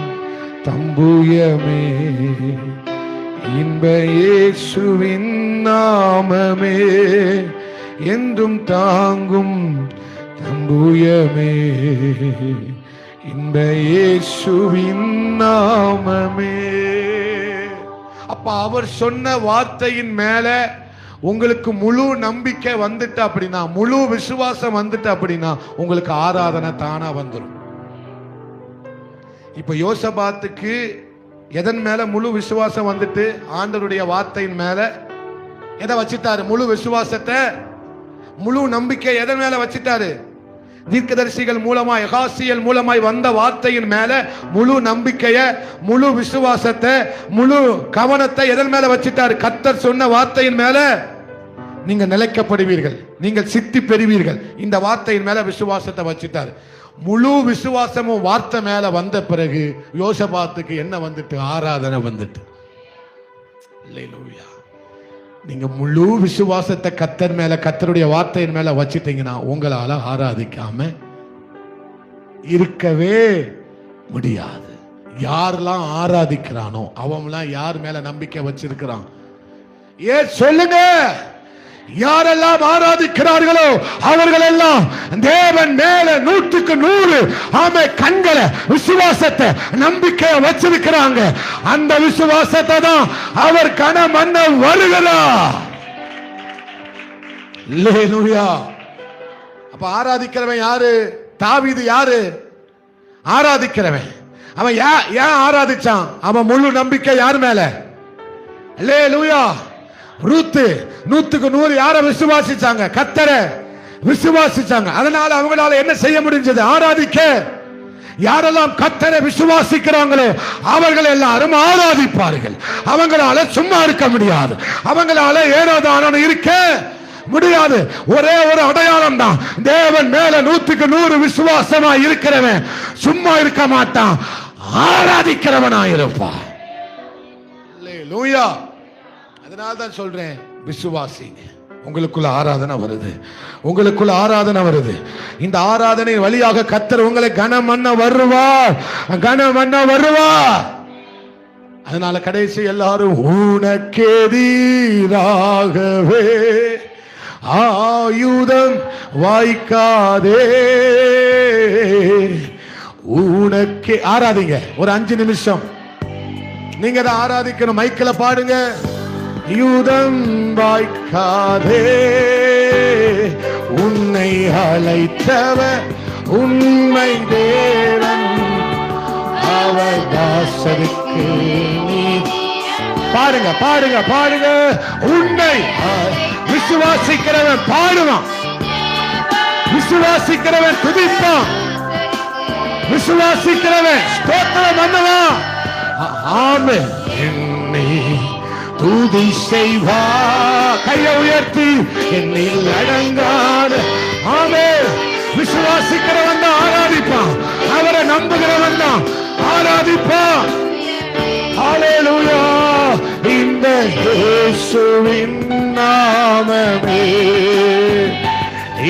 A: தம்புயமே, இன்ப இயேசுவின் நாமமே, என்றும் தாங்கும் தம்புயமே, இன்ப இயேசுவின் நாமமே. அப்ப அவர் சொன்ன வார்த்தையின் மேல உங்களுக்கு முழு நம்பிக்கை வந்துட்டு அப்படின்னா, முழு விசுவாசம் வந்துட்டு அப்படின்னா, உங்களுக்கு ஆராதனை தானா வந்துடும். இப்ப யோசபாத்துக்கு எதன் மேல முழு விசுவாசம் வந்துட்டு, ஆண்டவருடைய வார்த்தையின் மேல எதை வச்சிட்டாரு, முழு விசுவாசத்தை, முழு நம்பிக்கை எதன் மேல வச்சிட்டாரு, தீர்க்கதரிசிகள் மூலமாய், யெகாசியேல் மூலமாய் வந்த வார்த்தையின் மேல முழு நம்பிக்கைய, முழு விசுவாசத்தை, முழு கவனத்தை எதன் மேல வச்சிட்டாரு, கர்த்தர் சொன்ன வார்த்தையின் மேல நீங்க நிலைக்கப்படுவீர்கள், நீங்கள் சித்தி பெறுவீர்கள். இந்த வார்த்தையின் மேல விசுவாசத்தை வச்சிட்டாரு. முழு விசுவாசமும் வார்த்தை மேல வந்த பிறகு யோசபாத்துக்கு என்ன வந்துட்டு, ஆராதனை வந்துட்டு. அல்லேலூயா. நீங்க முழு விசுவாசத்தை கர்த்தர் மேல, கர்த்தருடைய வார்த்தையின் மேல வச்சிட்டீங்கன்னா உங்களால ஆராதிக்காம இருக்கவே முடியாது. யாரெல்லாம் ஆராதிக்கிறானோ அவன்லாம் யார் மேல நம்பிக்கை வச்சிருக்கிறான், சொல்லுங்க. யாரெல்லாம் ஆராதிக்கிறார்களோ அவர்கள் எல்லாம் தேவன் மேல 100% ஆமே கண்களை, விசுவாசத்தை, நம்பிக்கையை வச்சிருக்கிறாங்க. அந்த விசுவாசத்தை தான் அவர் கனமன்ன வருகிறார். அல்லேலூயா. அப்ப ஆராதிக்கிறவன் யாரு, தாவீது யாரு, ஆராதிக்கிறவன். அவன் ஏன் ஆராதிச்சான், அவன் முழு நம்பிக்கை யார் மேல, அல்லேலூயா. ரூத் 100% யாரை விசுவாசிச்சாங்க, கர்த்தரை விசுவாசிச்சாங்க. அதனால அவங்களால என்ன செய்ய முடிஞ்சது, ஆராதிக்க. யாரெல்லாம் கர்த்தரை விசுவாசிக்கிறாங்களோ அவர்கள் எல்லாரும் ஆராதிப்பார்கள். அவங்களால சும்மா இருக்க முடியாது, அவங்களால ஏனோதானோ இருக்க முடியாது. ஒரே ஒரு அடையாளம் தான், தேவன் மேல 100% விசுவாசமா இருக்கிறவன் சும்மா இருக்க மாட்டான், ஆராதிக்கிறவனா இருப்பான். அல்லேலூயா. அதனால்தான் சொல்றேன், விசுவாசிங்க. உங்களுக்குள்ள ஆராதனை வருது, உங்களுக்குள்ள ஆராதனை வருது. இந்த ஆராதனை வழியாக கர்த்தர் உங்களை கனம் பண்ண வருவார், கனம் பண்ண வருவார். அதனால கடைசி எல்லாரும், உனக்கெதிராகவே ஆயுதம் வாய்க்காதே. உனக்கு ஆராதிங்க. ஒரு 5 நிமிஷம் நீங்க தான் ஆராதிக்கணும். மைக்கில் பாடுங்க. யூதம் வாய்க்காதே, உன்னை அழைத்தவர் உண்மை தேவன், அவர் தாசருக்கு நீ. பாடுங்க பாடுங்க பாடுங்க. உன்னை விசுவாசிக்கிறவன் பாடுவான், விசுவாசிக்கிறவன் துதிப்பான். விசுவாசிக்கிறவன் ஸ்தோத்திரம் பண்ணவா. ஆமென். என்னை துதி செய்வா. கையை உயர்த்தி என்னில் அடங்காத. ஆமென். விசுவாசிக்கிறவன் தான் ஆராதிப்பான். அவரை நம்புகிறவன் தான் ஆராதிப்பான். ஹல்லேலூயா. இந்த இயேசுவின் நாமமே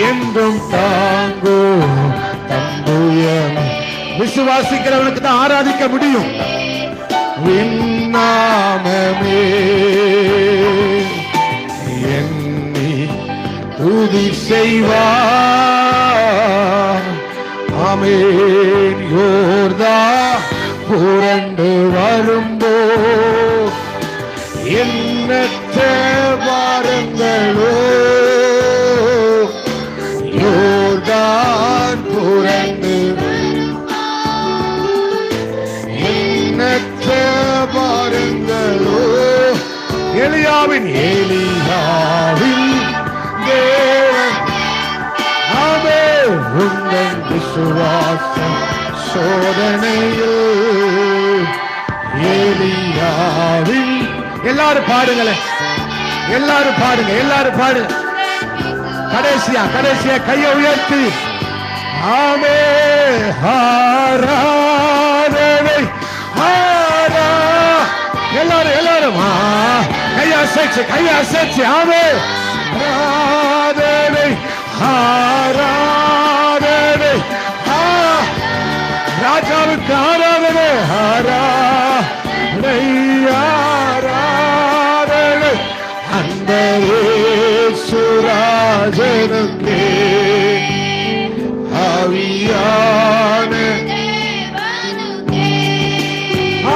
A: என்றும் தாங்கோ தம்புயம். விசுவாசிக்கிறவனுக்கு தான் ஆராதிக்க முடியும். நாமமே என்னை துதி செய்வார். ஆமென். யோர்தான் புரண்டு வரும்போ எண்ணற்ற வாரங்களோ யோர்தான் புரண்டு எண்ணற்ற வாரங்களோ. எலியாவின் தேவன். ஆமென். உங்கள் விசுவாசம் சோதனையில் எலியாவின். எல்லாரும் பாடுங்களேன். எல்லாரும் பாடுங்க. எல்லாரும் பாடுங்க. கடைசியா கையை உயர்த்தி ஆமென். ஆராதனை. எல்லாரும் கையை அசைச்சு ஆமென். ஆராதனை. ஆராதனை. ராஜாவுக்கு ஆராதனை. ஆராதனை. ஆராதனை. அந்த சுராஜனுக்கே ஆவியான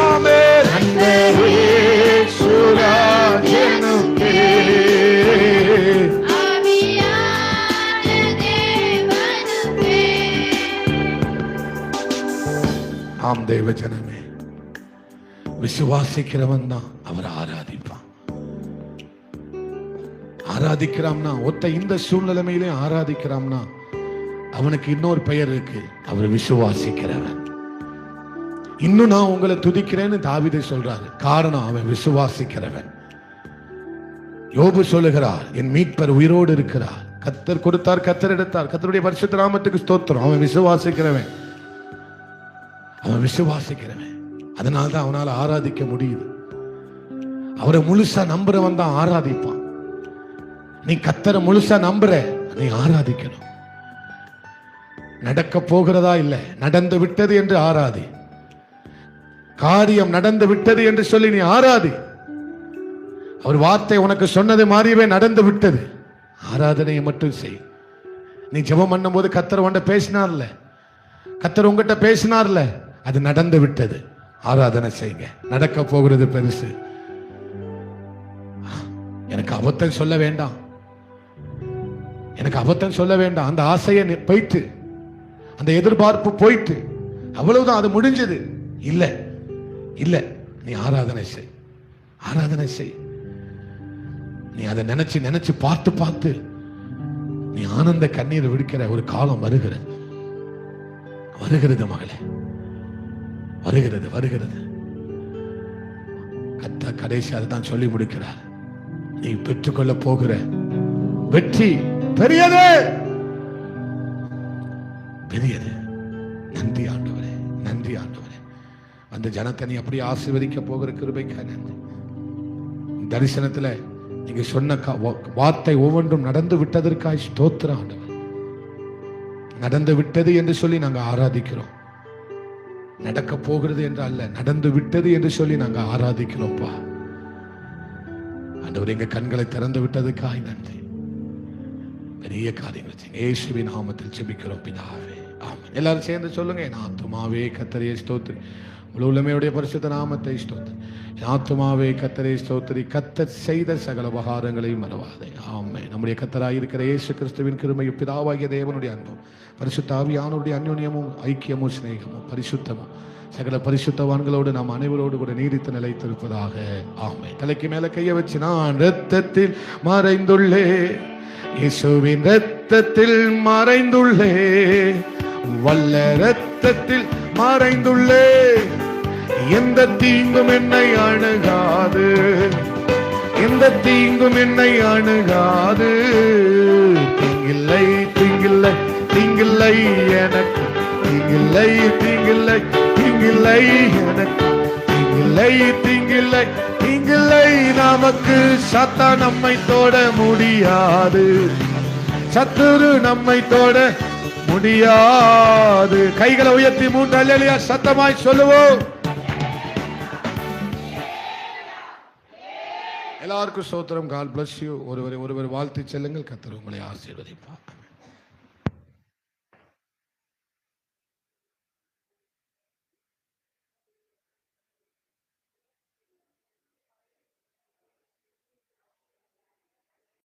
A: ஆமென். அந்த சுராஜனுக்கே ஆம். தேவ ஜனமே, விசுவாசிக்கிறவன் தான் அவர் ஆராதிப்பான். ஆராதிக்கிறாம்னா இந்த சூழ்நிலைமையிலே ஆராதிக்கிறாம்னா அவனுக்கு இன்னொரு பெயர் இருக்கு. அவர் விசுவாசிக்கிறவன். இன்னும் நான் உங்களை துதிக்கிறேன்னு தாவீது சொல்றாரு. காரணம் அவன் விசுவாசிக்கிறவன். யோபு சொல்லுகிறார், என் மீட்பர் உயிரோடு இருக்கிறார். கர்த்தர் கொடுத்தார், கர்த்தர் எடுத்தார். கர்த்தருடைய பரிசுத்த நாமத்துக்கு ஸ்தோத்திரம். அவன் விசுவாசிக்கிறவன். அவன் விசுவாசிக்கிறவன். அதனால்தான் அவனால ஆராதிக்க முடியுது. அவரை முழுசா நம்புறவன் தான் ஆராதிப்பான். நீ கர்த்தரை முழுசா நம்புற, நீ ஆராதிக்கணும். நடக்க போகிறதா இல்ல, நடந்து விட்டது என்று ஆராதி. காரியம் நடந்து விட்டது என்று சொல்லி நீ ஆராதி. அவர் வார்த்தை உனக்கு சொன்னது மாதிரியே நடந்து விட்டது. ஆராதனையை மட்டும் செய். நீ ஜெபம் பண்ணும் போது கர்த்தர் உன்கிட்ட பேசினார்ல, கர்த்தர் உங்ககிட்ட பேசினார்ல, அது நடந்து விட்டது. ஆராதனை செய்யுங்க. நடக்க போகிறது பெருசு. எனக்கு அபத்தம் சொல்ல வேண்டாம், எனக்கு அபத்தம் சொல்ல வேண்டாம். அந்த ஆசையை போயிட்டு, அந்த எதிர்பார்ப்பு போயிட்டு, அவ்வளவுதான், அது முடிஞ்சது. இல்ல இல்ல, நீ ஆராதனை செய். ஆராதனை செய். நீ அதை நினைச்சு நினைச்சு பார்த்து பார்த்து நீ ஆனந்த கண்ணீர் விடுக்கிற ஒரு காலம் வருகிறது. வருகிறது மகளே, வருகிறது வருகிறது. கர்த்தர் கடைசி அதுதான் சொல்லி முடிக்கிறார். நீ பெற்றுக்கொள்ள போகிற வெற்றி பெரியது, பெரியது. நன்றி ஆண்டவரே, நன்றி ஆண்டவரே. அந்த ஜனத்தை நீ அப்படியே ஆசீர்வதிக்க போகிற கிருபைக்காக நன்றி. தரிசனத்துல நீங்க சொன்ன வார்த்தை ஒவ்வொன்றும் நடந்து விட்டதற்காய் ஸ்தோத்திரம் ஆண்டவர். நடந்து விட்டது என்று சொல்லி நாங்க ஆராதிக்கிறோம். நடக்க போகிறது என்று அல்ல, நடந்து விட்டது என்று சொல்லி நாங்க ஆராதிக்கிறோம்ப்பா. ஆண்டவர் எங்க கண்களை திறந்து விட்டதுக்காய் நன்றி. பெரிய காரியங்கள் இயேசுவின் நாமத்தில் ஜெபிக்கிறோம் பிதாவே, ஆமென். எல்லாரும் சேர்ந்து சொல்லுங்க. என் ஆத்துமாவே கர்த்தரை ஸ்தோத்திரி, உள்ளமையுடைய பரிசுத்த நாமத்தை ஸ்தோத்திரி. என் ஆத்துமாவே கர்த்தரை ஸ்தோத்திரி, கர்த்தர் செய்த சகல உபகாரங்களையும் மறவாதே. ஆமென். நம்முடைய கர்த்தராய் இருக்கிற இயேசு கிறிஸ்துவின் கிருபையும் பிதாவாகிய தேவனுடைய அன்பும் பரிசுத்த ஆவியானவருடைய அன்யோன்யமும் ஐக்கியமும் சிநேகமும் பரிசுத்தமும் சகல பரிசுத்தவான்களோடு நாம் அனைவரோடு கூட நீடித்து நிலைத்திருப்பதாக. ஆமென். தலைக்கு மேல கைய வச்சு, நான் இரத்தத்தில் மறைந்துள்ளே, இயேசுவின் இரத்தத்தில் மறைந்துள்ளே, வல்ல இரத்தத்தில் மறைந்துள்ளே, எந்த தீங்கும் என்னை அணுகாது, எந்த தீங்கும் என்னை அணுகாது. தீங்கில்லை தீங்கில்லை தீங்கில்லை எனக்கு, தீங்கில்லை தீங்கில்லை தீங்கில்லை எனக்கு, தீங்கில்லை தீங்கில்லை தீங்கில்லை நமக்கு. சாத்தான் நம்மை தொட முடியாது, சத்துரு நம்மை தொட முடியாது. கைகளை உயர்த்தி 3 அல்லேலூயா சத்தமாய் சொல்லுவோம். எல்லாருக்கும் ஸ்தோத்திரம். God bless you. ஒருவர் வாழ்த்து செல்லுங்கள். கர்த்தர் உங்களை ஆசீர்வதிப்பார்.